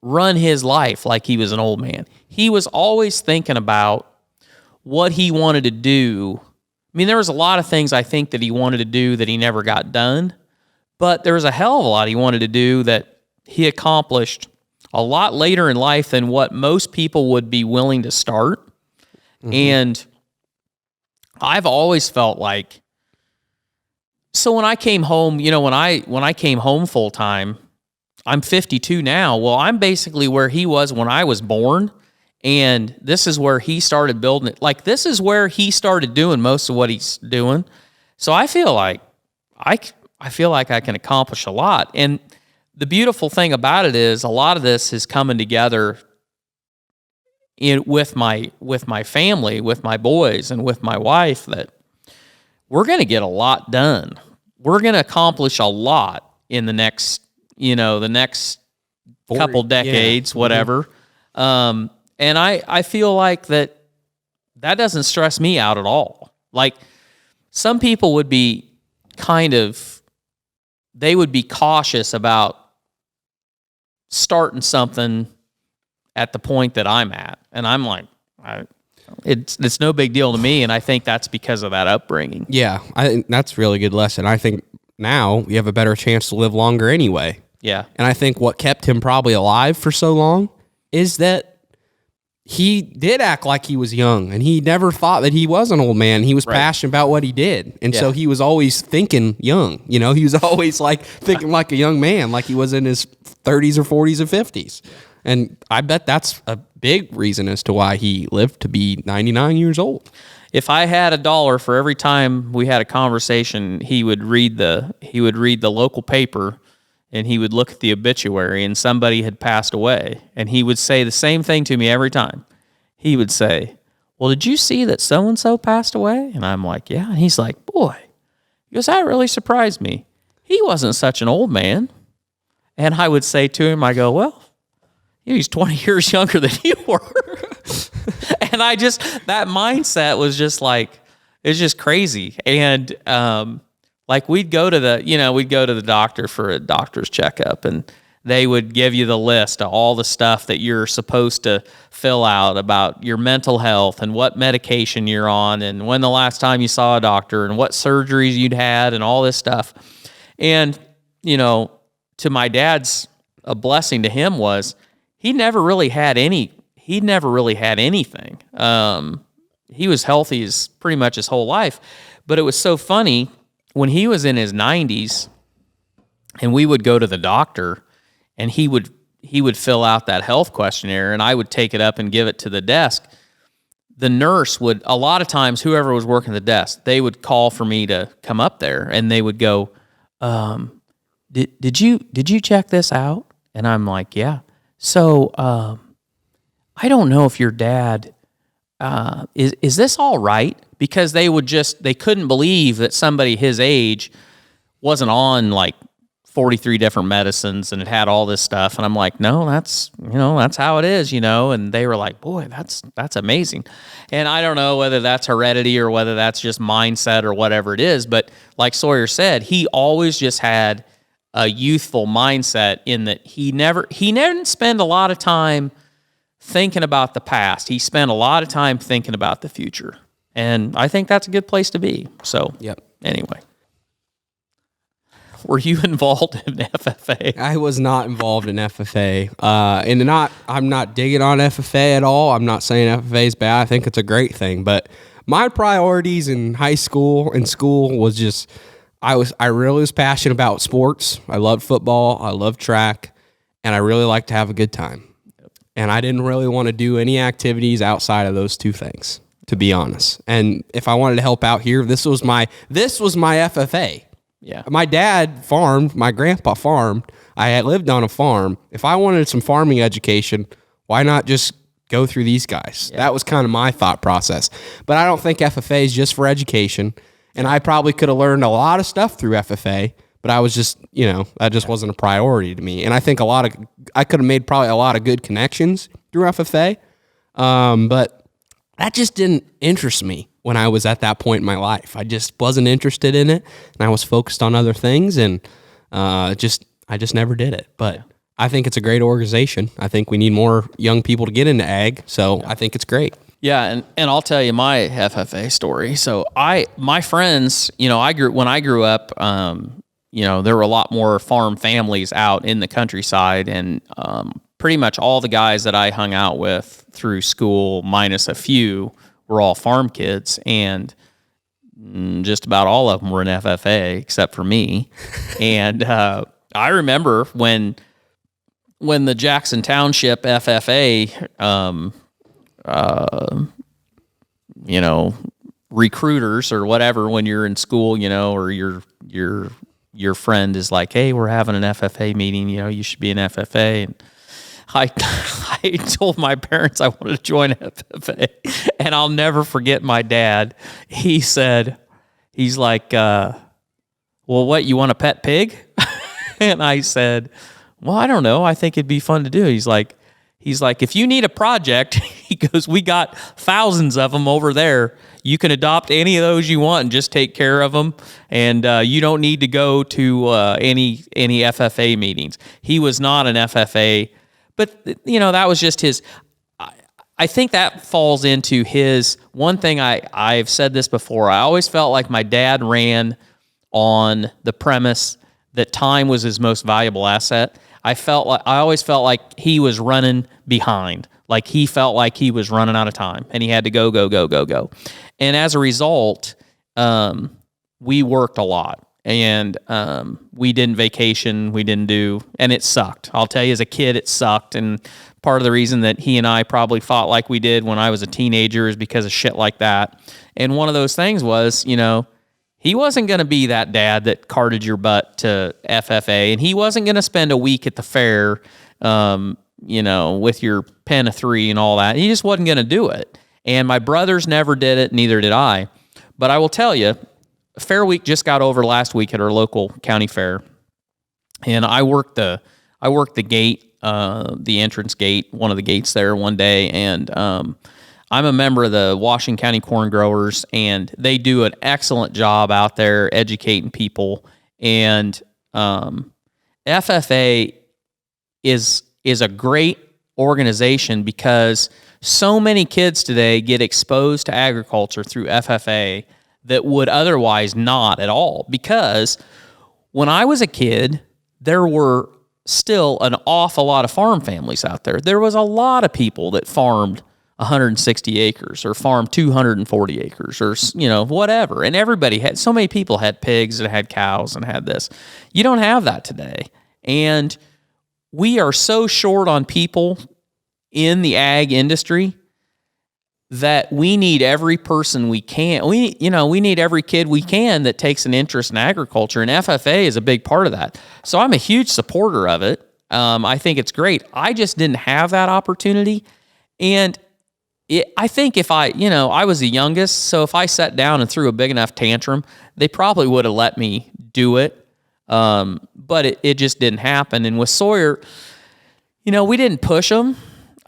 run his life like he was an old man. He was always thinking about what he wanted to do. I mean, there was a lot of things I think that he wanted to do that he never got done, but there was a hell of a lot he wanted to do that he accomplished a lot later in life than what most people would be willing to start. Mm-hmm. And I've always felt like, so when I came home, when I came home full time, I'm 52 now. Well, I'm basically where he was when I was born. And this is where he started building it. Like, this is where he started doing most of what he's doing. So I feel like I can accomplish a lot. And the beautiful thing about it is a lot of this is coming together with my family, with my boys, and with my wife, that we're going to get a lot done. We're going to accomplish a lot in the next, couple decades, whatever. And I feel like that doesn't stress me out at all. Like, some people would be they would be cautious about starting something at the point that I'm at. And I'm like, it's no big deal to me. And I think that's because of that upbringing. Yeah, I think that's a really good lesson. I think now you have a better chance to live longer anyway. Yeah. And I think what kept him probably alive for so long is that he did act like he was young, and he never thought that he was an old man. He was passionate about what he did. And so he was always thinking young. He was always like thinking like a young man, like he was in his 30s or 40s or 50s. And I bet that's a big reason as to why he lived to be 99 years old. If I had $1 for every time we had a conversation, he would read the local paper, and he would look at the obituary, and somebody had passed away, and he would say the same thing to me every time. He would say, "Well, did you see that so-and-so passed away?" And I'm like, "Yeah." And he's like, "Boy," he goes, "that really surprised me. He wasn't such an old man." And I would say to him, I go, "Well, he's 20 years younger than you were." And that mindset was just like, it's just crazy. And, like we'd go to the doctor for a doctor's checkup, and they would give you the list of all the stuff that you're supposed to fill out about your mental health and what medication you're on and when the last time you saw a doctor and what surgeries you'd had and all this stuff. And, to my dad's, a blessing to him was he never really had anything. He was healthy pretty much his whole life. But it was so funny, when he was in his 90s and we would go to the doctor, and he would fill out that health questionnaire, and I would take it up and give it to the desk. The nurse would, a lot of times, whoever was working the desk, they would call for me to come up there, and they would go, did you check this out? And I'm like, "Yeah." So, I don't know if your dad, is this all right? Because they couldn't believe that somebody his age wasn't on like 43 different medicines and it had all this stuff. And I'm like, "No, that's how it is, And they were like, "Boy, that's amazing." And I don't know whether that's heredity or whether that's just mindset or whatever it is. But like Sawyer said, he always just had a youthful mindset, in that he never spend a lot of time thinking about the past. He spent a lot of time thinking about the future. And I think that's a good place to be. So, Yep. Anyway. Were you involved in FFA? I was not involved in FFA. I'm not digging on FFA at all. I'm not saying FFA is bad. I think it's a great thing. But my priorities in high school and school was just, I really was passionate about sports. I loved football. I loved track. And I really liked to have a good time. And I didn't really want to do any activities outside of those two things, to be honest. And if I wanted to help out here, this was my FFA. Yeah. My dad farmed, my grandpa farmed. I had lived on a farm. If I wanted some farming education, why not just go through these guys? Yeah. That was kind of my thought process. But I don't think FFA is just for education. And I probably could have learned a lot of stuff through FFA, but I was just, that just wasn't a priority to me. And I think I could have made probably a lot of good connections through FFA. But that just didn't interest me when I was at that point in my life. I just wasn't interested in it, and I was focused on other things, and I just never did it. But I think it's a great organization. I think we need more young people to get into ag, so I think it's great. Yeah, and I'll tell you my FFA story. So my friends, when I grew up, there were a lot more farm families out in the countryside, and pretty much all the guys that I hung out with through school, minus a few, were all farm kids, and just about all of them were in FFA except for me. And I remember when the Jackson Township FFA, recruiters or whatever, when you're in school, or your friend is like, hey, we're having an FFA meeting, you should be in FFA. And I told my parents I wanted to join FFA, and I'll never forget my dad. He's like, well, what, you want a pet pig? And I said, well, I don't know. I think it'd be fun to do. He's like, if you need a project, he goes, we got thousands of them over there. You can adopt any of those you want and just take care of them. And you don't need to go to any FFA meetings. He was not an FFA. But, that was just his, I think that falls into his, one thing I've said this before, I always felt like my dad ran on the premise that time was his most valuable asset. I always felt like he was running behind, like he felt like he was running out of time and he had to go. And as a result, we worked a lot. And we didn't vacation, and it sucked. I'll tell you, as a kid, it sucked. And part of the reason that he and I probably fought like we did when I was a teenager is because of shit like that. And one of those things was, he wasn't going to be that dad that carted your butt to FFA, and he wasn't going to spend a week at the fair, with your pen of three and all that. He just wasn't going to do it. And my brothers never did it, neither did I. But I will tell you, Fair Week just got over last week at our local county fair, and I worked the gate, the entrance gate, one of the gates there one day, and I'm a member of the Washington County Corn Growers, and they do an excellent job out there educating people. And FFA is a great organization because so many kids today get exposed to agriculture through FFA that would otherwise not at all. Because when I was a kid, there were still an awful lot of farm families out there. There was a lot of people that farmed 160 acres or farmed 240 acres or, whatever. And so many people had pigs and had cows and had this. You don't have that today. And we are so short on people in the ag industry that we need every person we can. We need every kid we can that takes an interest in agriculture, and FFA is a big part of that. So I'm a huge supporter of it. I think it's great. I just didn't have that opportunity, and I think if I was the youngest, so if I sat down and threw a big enough tantrum, they probably would have let me do it, but it just didn't happen. And with Sawyer, we didn't push them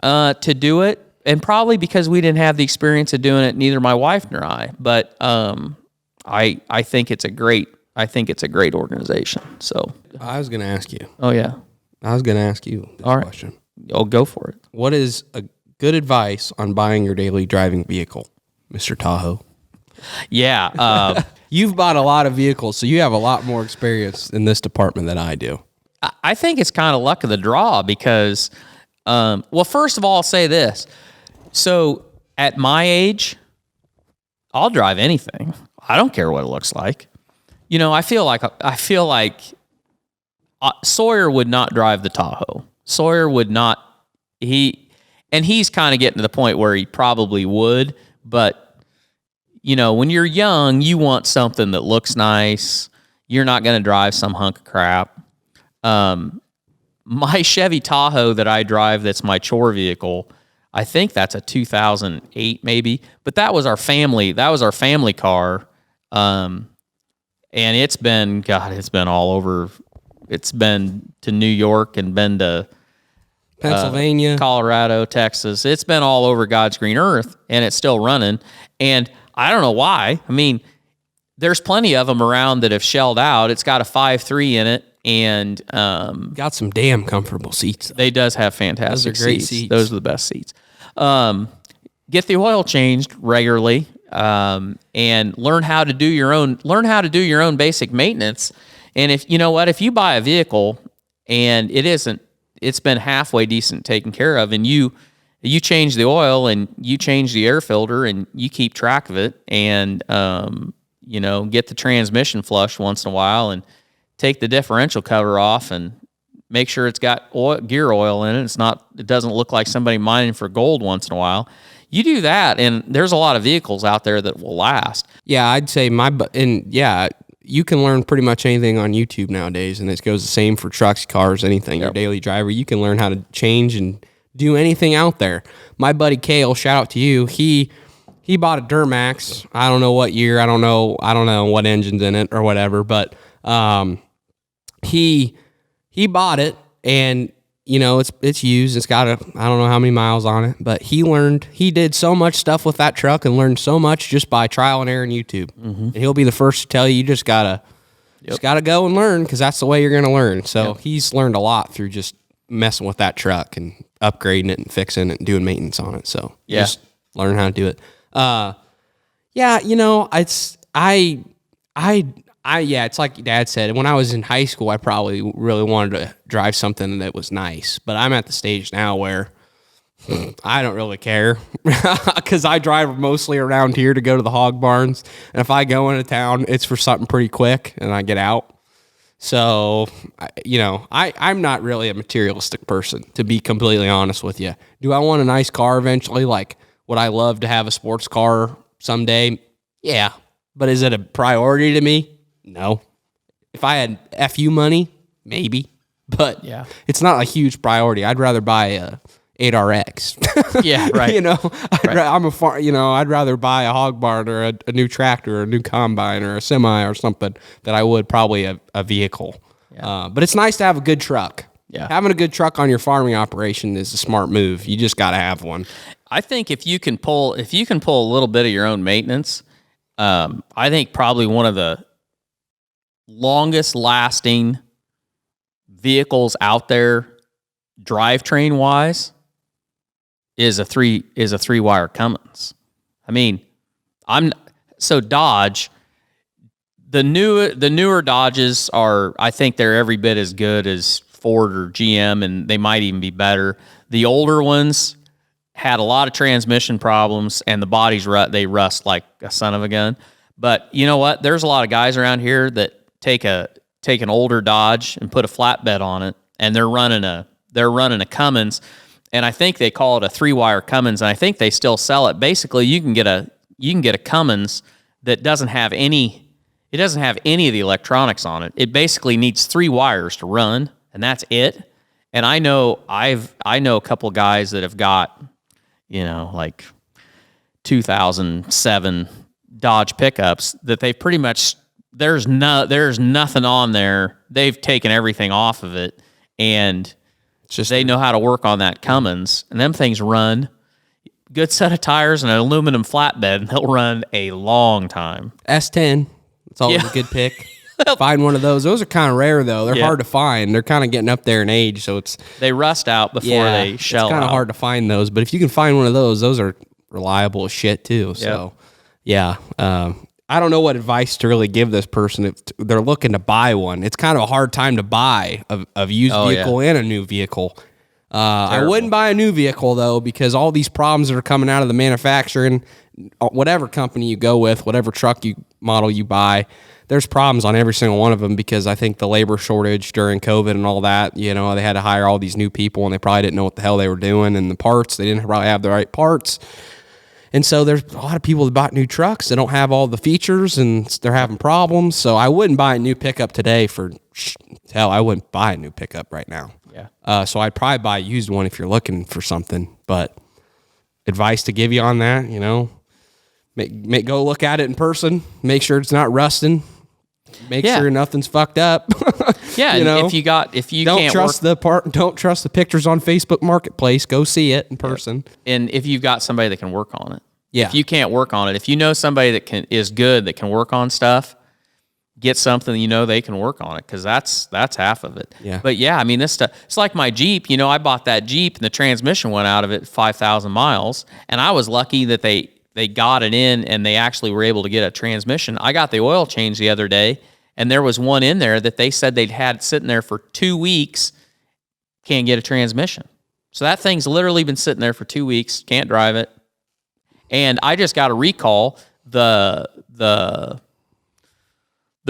to do it. And probably because we didn't have the experience of doing it, neither my wife nor I. But I think it's a great organization. So I was going to ask you. Oh yeah. I was going to ask you this question. Oh, go for it. What is a good advice on buying your daily driving vehicle, Mr. Tahoe? Yeah. You've bought a lot of vehicles, so you have a lot more experience in this department than I do. I think it's kind of luck of the draw because, well, first of all, I'll say this. So at my age, I'll drive anything. I don't care what it looks like. You know, I feel like Sawyer would not drive the Tahoe. Sawyer would not. He's kind of getting to the point where he probably would, but you know, when you're young, you want something that looks nice. You're not going to drive some hunk of crap. My Chevy Tahoe that I drive, that's my chore vehicle, I think that's a 2008 maybe, but that was our family car. And it's been all over. It's been to New York and been to Pennsylvania, Colorado, Texas. It's been all over God's green earth, and it's still running. And I don't know why. I mean, there's plenty of them around that have shelled out. It's got a 5.3 in it, and got some damn comfortable seats. They does have fantastic Those are great seats. Those are the best seats. Get the oil changed regularly, and learn how to do your own basic maintenance. And if you buy a vehicle and it's been halfway decent taken care of, and you change the oil and you change the air filter and you keep track of it, and get the transmission flushed once in a while and take the differential cover off and make sure it's got gear oil in it. It doesn't look like somebody mining for gold once in a while. You do that, and there's a lot of vehicles out there that will last. Yeah, I'd say you can learn pretty much anything on YouTube nowadays, and it goes the same for trucks, cars, anything. Yep. Your daily driver, you can learn how to change and do anything out there. My buddy Kale, shout out to you. He bought a Duramax. I don't know what year. I don't know what engine's in it or whatever, but he bought it, and it's used. It's got I don't know how many miles on it, but he did so much stuff with that truck and learned so much just by trial and error in YouTube. Mm-hmm. And he'll be the first to tell you just gotta go and learn, because that's the way you're gonna learn. So he's learned a lot through just messing with that truck and upgrading it and fixing it and doing maintenance on it. So just learn how to do it. It's like Dad said. When I was in high school, I probably really wanted to drive something that was nice. But I'm at the stage now where I don't really care, because I drive mostly around here to go to the hog barns. And if I go into town, it's for something pretty quick and I get out. So, I'm not really a materialistic person, to be completely honest with you. Do I want a nice car eventually? Like, would I love to have a sports car someday? Yeah. But is it a priority to me? No. If I had FU money, maybe. But it's not a huge priority. I'd rather buy a 8RX. Yeah, right. I'd rather buy a hog barn or a new tractor or a new combine or a semi or something than I would probably a vehicle. Yeah. But it's nice to have a good truck. Yeah. Having a good truck on your farming operation is a smart move. You just got to have one. I think if you can pull a little bit of your own maintenance, I think probably one of the longest lasting vehicles out there, drivetrain wise, is a three wire Cummins. I mean, Dodge. The newer Dodges are, I think they're every bit as good as Ford or GM, and they might even be better. The older ones had a lot of transmission problems, and the bodies they rust like a son of a gun. But you know what? There's a lot of guys around here that take an older Dodge and put a flatbed on it, and they're running a Cummins, and I think they call it a 3-wire Cummins, and I think they still sell it. Basically, you can get a Cummins that doesn't have any of the electronics on it. It basically needs 3 wires to run, and that's it. And I know a couple guys that have got, like 2007 Dodge pickups that they pretty much, there's nothing on there. They've taken everything off of it, and they know how to work on that Cummins, and them things run. Good set of tires and an aluminum flatbed, and they'll run a long time. S10, it's always a good pick. Find one of those. Those are kind of rare though. They're hard to find. They're kind of getting up there in age, so they rust out before they shell. It's kind of hard to find those, but if you can find one of those are reliable as shit too. So, I don't know what advice to really give this person if they're looking to buy one. It's kind of a hard time to buy a used vehicle and a new vehicle. I wouldn't buy a new vehicle though, because all these problems that are coming out of the manufacturing, whatever company you go with, whatever truck model you buy, there's problems on every single one of them, because I think the labor shortage during COVID and all that, they had to hire all these new people and they probably didn't know what the hell they were doing, and the parts, they didn't probably have the right parts. And so there's a lot of people that bought new trucks that don't have all the features and they're having problems. So I wouldn't buy a new pickup today I wouldn't buy a new pickup right now. Yeah. So I'd probably buy a used one if you're looking for something, but advice to give you on that, go look at it in person, make sure it's not rusting, make sure nothing's fucked up. If you don't trust don't trust the pictures on Facebook Marketplace, go see it in person. And if you've got somebody that can work on it. Yeah. If you can't work on it, if you know somebody that is good, that can work on stuff, get something they can work on it, because that's half of it. Yeah. But this stuff, it's like my Jeep. I bought that Jeep and the transmission went out of it 5,000 miles, and I was lucky that they got it in and they actually were able to get a transmission. I got the oil change the other day, and there was one in there that they said they'd had sitting there for 2 weeks, can't get a transmission. So that thing's literally been sitting there for 2 weeks, can't drive it. And I just got a recall. The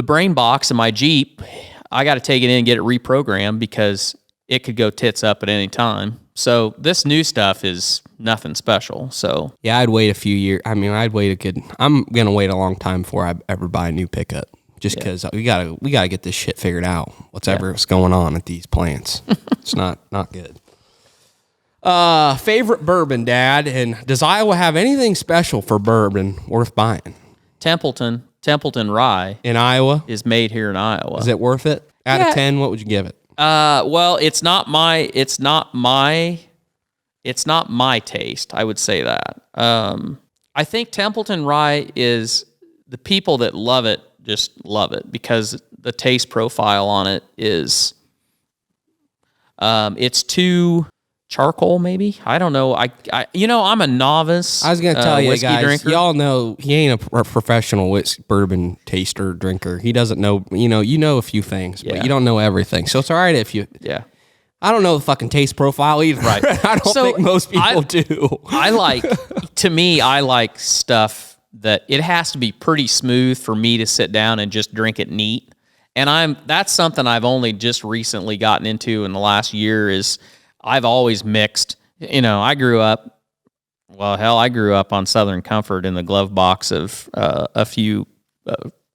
brain box in my Jeep, I got to take it in and get it reprogrammed, because it could go tits up at any time. So this new stuff is nothing special. So yeah, I'd wait a few years. I'm going to wait a long time before I ever buy a new pickup, just because we gotta get this shit figured out. What's going on at these plants. It's not good. Favorite bourbon, Dad, and does Iowa have anything special for bourbon worth buying? Templeton Rye in Iowa is made here in Iowa. Is it worth it? Out of 10, what would you give it? Well, it's not my taste. I would say that. I think Templeton Rye is, the people that love it just love it, because the taste profile on it is, it's too charcoal, maybe. I don't know. I'm a novice. I was gonna tell you guys, drinker. Y'all know he ain't a professional bourbon taster drinker. He doesn't know. You know a few things, but you don't know everything. So it's all right if you. Yeah. I don't know the fucking taste profile either. Right. I don't think most people do. I like stuff that it has to be pretty smooth for me to sit down and just drink it neat. And that's something I've only just recently gotten into in the last year. Is I've always mixed. I grew up on Southern Comfort in the glove box of a few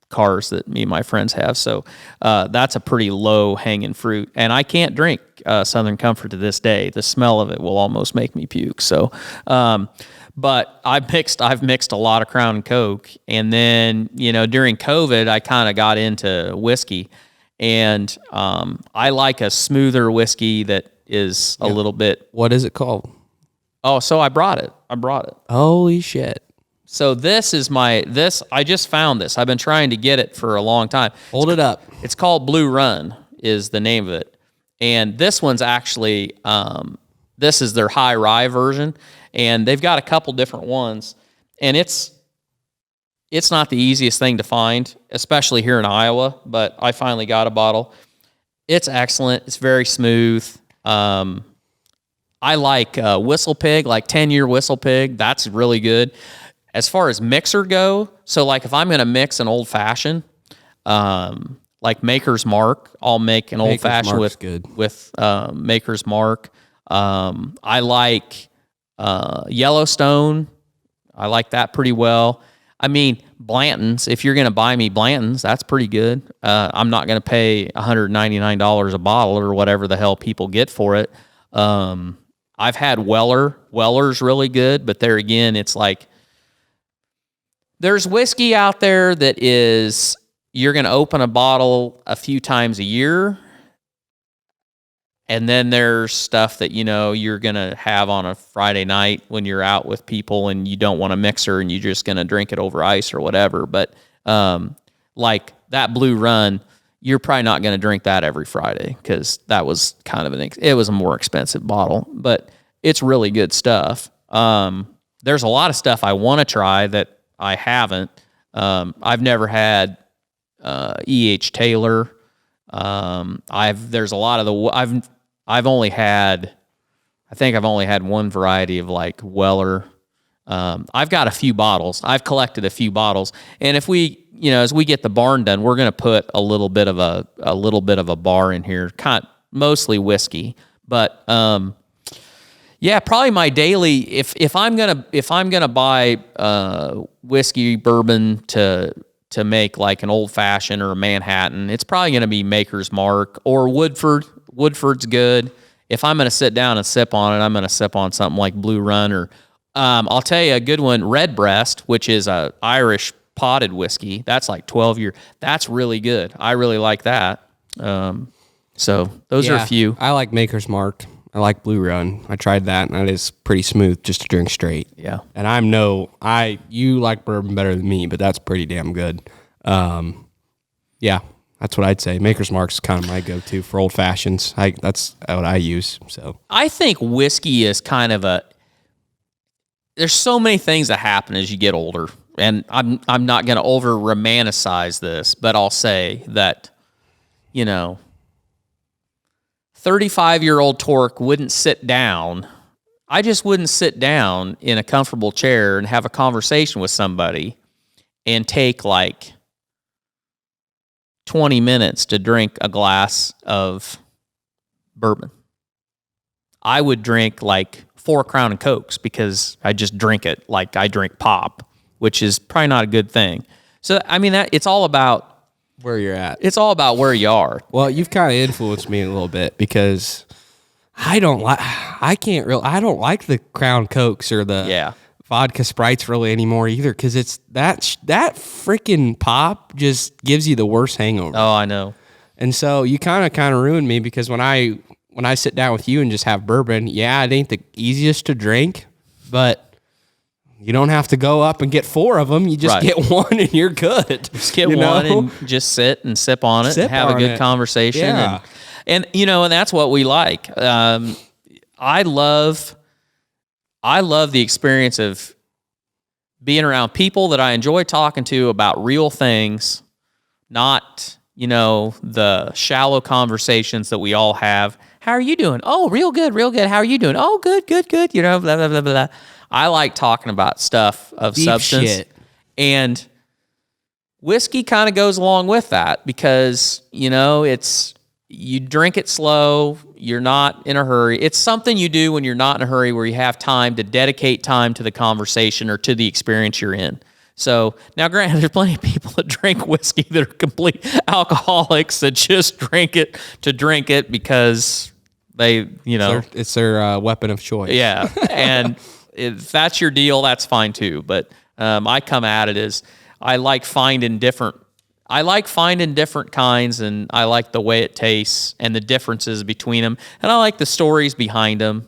cars that me and my friends have. So that's a pretty low hanging fruit. And I can't drink Southern Comfort to this day. The smell of it will almost make me puke. So, but I've mixed a lot of Crown and Coke. And then, during COVID, I kind of got into whiskey. And I like a smoother whiskey that is a little bit. What is it called? Oh, so I brought it. Holy shit. So I just found this. I've been trying to get it for a long time. Hold it up. It's called Blue Run is the name of it. And this one's actually, this is their high rye version. And they've got a couple different ones. And it's not the easiest thing to find, especially here in Iowa, but I finally got a bottle. It's excellent. It's very smooth. I like Whistle Pig, like 10-year Whistle Pig. That's really good. As far as mixer go, so like if I'm going to mix an old fashioned, like Maker's Mark, I'll make an old fashioned with Maker's Mark. I like Yellowstone. I like that pretty well. I mean, Blanton's, if you're going to buy me Blanton's, that's pretty good. I'm not going to pay $199 a bottle or whatever the hell people get for it. I've had Weller. Weller's really good, but there again, it's like, there's whiskey out there that is, you're going to open a bottle a few times a year. And then there's stuff that, you're going to have on a Friday night when you're out with people and you don't want a mixer and you're just going to drink it over ice or whatever. But like that Blue Run, you're probably not going to drink that every Friday because that was kind of it was a more expensive bottle, but it's really good stuff. There's a lot of stuff I want to try that I haven't. I've never had E.H. Taylor. There's a lot of I've only had one variety of like Weller. I've got a few bottles. I've collected a few bottles, and if we, as we get the barn done, we're going to put a little bit of a bar in here, mostly whiskey. But yeah, probably my daily. If I'm gonna buy whiskey bourbon to make like an old fashioned or a Manhattan, it's probably going to be Maker's Mark or Woodford. Woodford's good. If I'm going to sit down and sip on it, I'm going to sip on something like Blue Run or I'll tell you a good one, Redbreast, which is a Irish potted whiskey. That's like 12 year. That's really good. I really like that. So those are a few. I like Maker's Mark. I like Blue Run. I tried that, and that is pretty smooth just to drink straight. Yeah. And you like bourbon better than me, but that's pretty damn good. Yeah, that's what I'd say. Maker's Mark's kind of my go-to for old fashions. That's what I use. So I think whiskey is kind of there's so many things that happen as you get older, and I'm not going to over romanticize this, but I'll say that, 35-year-old Torque wouldn't sit down. I just wouldn't sit down in a comfortable chair and have a conversation with somebody and take like 20 minutes to drink a glass of bourbon. I would drink like 4 Crown and Cokes because I just drink it like I drink pop, which is probably not a good thing. So, I mean, it's all about where you're at. It's all about where you are. Well, you've kind of influenced me a little bit because I don't like the Crown Cokes or the vodka Sprites really anymore either, because it's that freaking pop just gives you the worst hangover. Oh, I know. And so you kind of ruined me, because when I sit down with you and just have bourbon, yeah, it ain't the easiest to drink, but you don't have to go up and get 4 of them. You just get one and you're good. Just get one and just sit and sip on it and have a good conversation. Yeah. And that's what we like. I love the experience of being around people that I enjoy talking to about real things, not, the shallow conversations that we all have. How are you doing? Oh, real good, real good. How are you doing? Oh, good, good, good. Blah, blah, blah, blah. I like talking about stuff of deep substance. Shit. And whiskey kind of goes along with that because, you drink it slow. You're not in a hurry. It's something you do when you're not in a hurry, where you have time to dedicate time to the conversation or to the experience you're in. So now, granted, there's plenty of people that drink whiskey that are complete alcoholics that just drink it to drink it because they, it's their weapon of choice. Yeah. And if that's your deal, that's fine too. But I come at it as I like finding different kinds, and I like the way it tastes and the differences between them, and I like the stories behind them.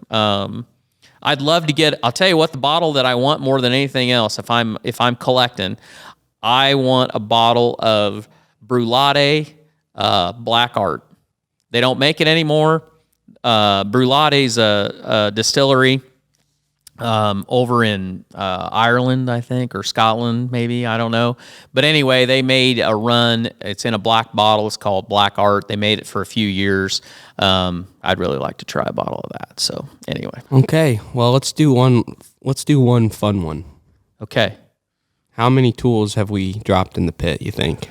I'd love to I'll tell you what, the bottle that I want more than anything else, if I'm collecting, I want a bottle of Brulade Black Art. They don't make it anymore. Brulade's a distillery over in Ireland, I think, or Scotland, maybe. I don't know. But anyway, they made a run. It's in a black bottle. It's called Black Art. They made it for a few years. I'd really like to try a bottle of that. So anyway. Okay. Well, let's do one fun one. Okay. How many tools have we dropped in the pit, you think?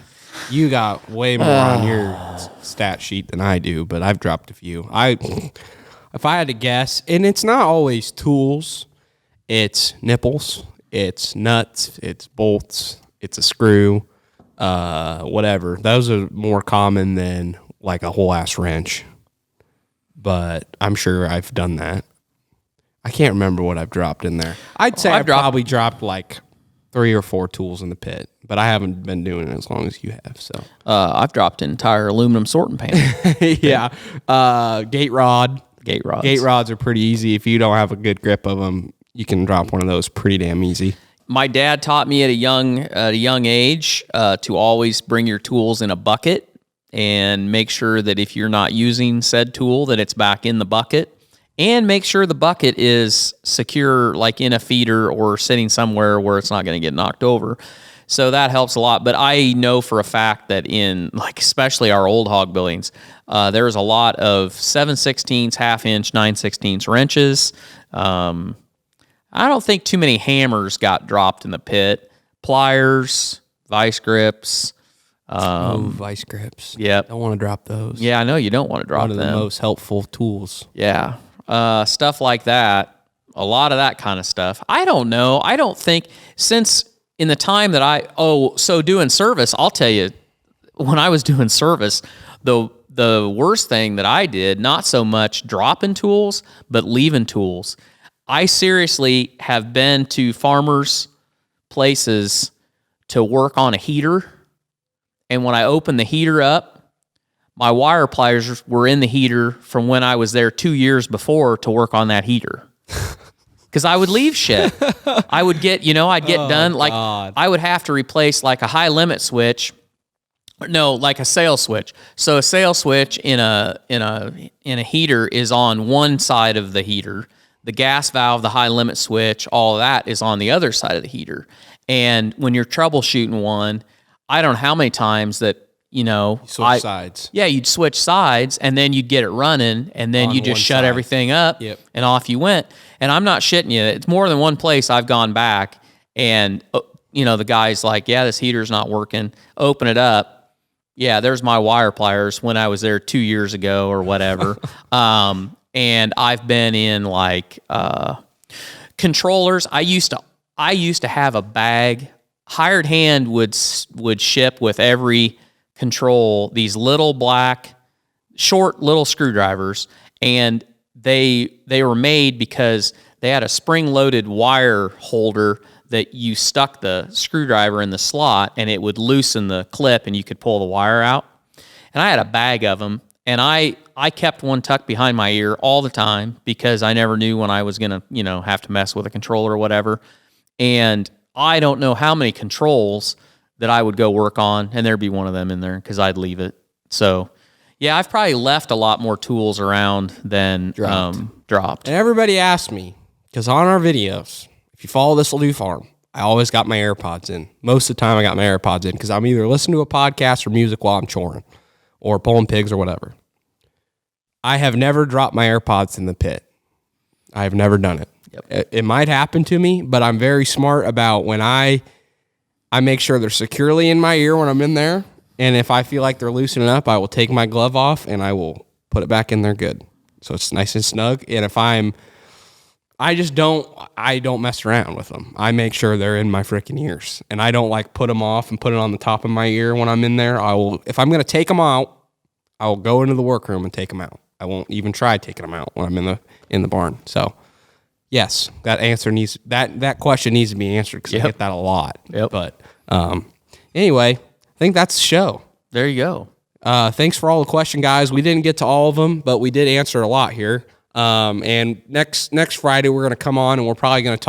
You got way more on your stat sheet than I do, but I've dropped a few. If I had to guess, and it's not always tools, it's nipples, it's nuts, it's bolts, it's a screw, whatever. Those are more common than like a whole ass wrench. But I'm sure I've done that. I can't remember what I've dropped in there. I'd say I've probably dropped like 3 or 4 tools in the pit, but I haven't been doing it as long as you have. So I've dropped an entire aluminum sorting pan. Yeah. Gate rod. Gate rods. Gate rods are pretty easy. If you don't have a good grip of them, you can drop one of those pretty damn easy. My dad taught me at a young age to always bring your tools in a bucket and make sure that if you're not using said tool, that it's back in the bucket, and make sure the bucket is secure, like in a feeder or sitting somewhere where it's not going to get knocked over. So that helps a lot. But I know for a fact that in, like, especially our old hog buildings, there's a lot of 7/16, half-inch, 9/16 wrenches. I don't think too many hammers got dropped in the pit. Pliers, vice grips. Vice grips. Yep. Don't want to drop those. Yeah, I know you don't want to drop One of them. the most helpful tools. Yeah. Stuff like that. A lot of that kind of stuff. I don't know. I don't think since in the time that so doing service, I'll tell you, when I was doing service, the worst thing that I did, not so much dropping tools, but leaving tools. I seriously have been to farmers' places to work on a heater, and when I opened the heater up, my wire pliers were in the heater from when I was there 2 years before to work on that heater. Because I would leave shit. I would get, I'd get done. Like, God. I would have to replace like a high limit switch. No, like a sail switch. So a sail switch in a heater is on one side of the heater. The gas valve, the high limit switch, all of that is on the other side of the heater. And when you're troubleshooting one, I don't know how many times that, Switch sides. Yeah, you'd switch sides, and then you'd get it running, and then you just shut everything up, and off you went. And I'm not shitting you. It's more than one place I've gone back, and, the guy's like, yeah, this heater's not working. Open it up. Yeah, there's my wire pliers when I was there 2 years ago or whatever. And I've been in like controllers. I used to have a bag. Hired Hand would ship with every control these little black, short little screwdrivers, and they were made because they had a spring-loaded wire holder that you stuck the screwdriver in the slot, and it would loosen the clip, and you could pull the wire out. And I had a bag of them, and I kept one tucked behind my ear all the time because I never knew when I was going to, have to mess with a controller or whatever. And I don't know how many controls that I would go work on, and there'd be one of them in there because I'd leave it. So, yeah, I've probably left a lot more tools around than dropped. And everybody asked me, because on our videos, if you follow This Will Do Farm, I always got my AirPods in. Most of the time I got my AirPods in because I'm either listening to a podcast or music while I'm choring or pulling pigs or whatever. I have never dropped my AirPods in the pit. I have never done it. Yep. It might happen to me, but I'm very smart about when I make sure they're securely in my ear when I'm in there. And if I feel like they're loosening up, I will take my glove off and I will put it back in there good. So it's nice and snug. And if I don't mess around with them. I make sure they're in my freaking ears. And I don't like put them off and put it on the top of my ear when I'm in there. If I'm going to take them out, I will go into the workroom and take them out. I won't even try taking them out when I'm in the barn. So, yes, that question needs to be answered because I get that a lot. Yep. But anyway, I think that's the show. There you go. Thanks for all the questions, guys. We didn't get to all of them, but we did answer a lot here. And next Friday we're going to come on and we're probably going to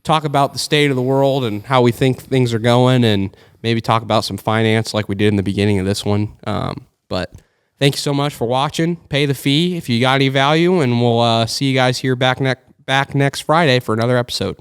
talk about the state of the world and how we think things are going, and maybe talk about some finance like we did in the beginning of this one. But thank you so much for watching. Pay the fee if you got any value, and we'll see you guys here back next Friday for another episode.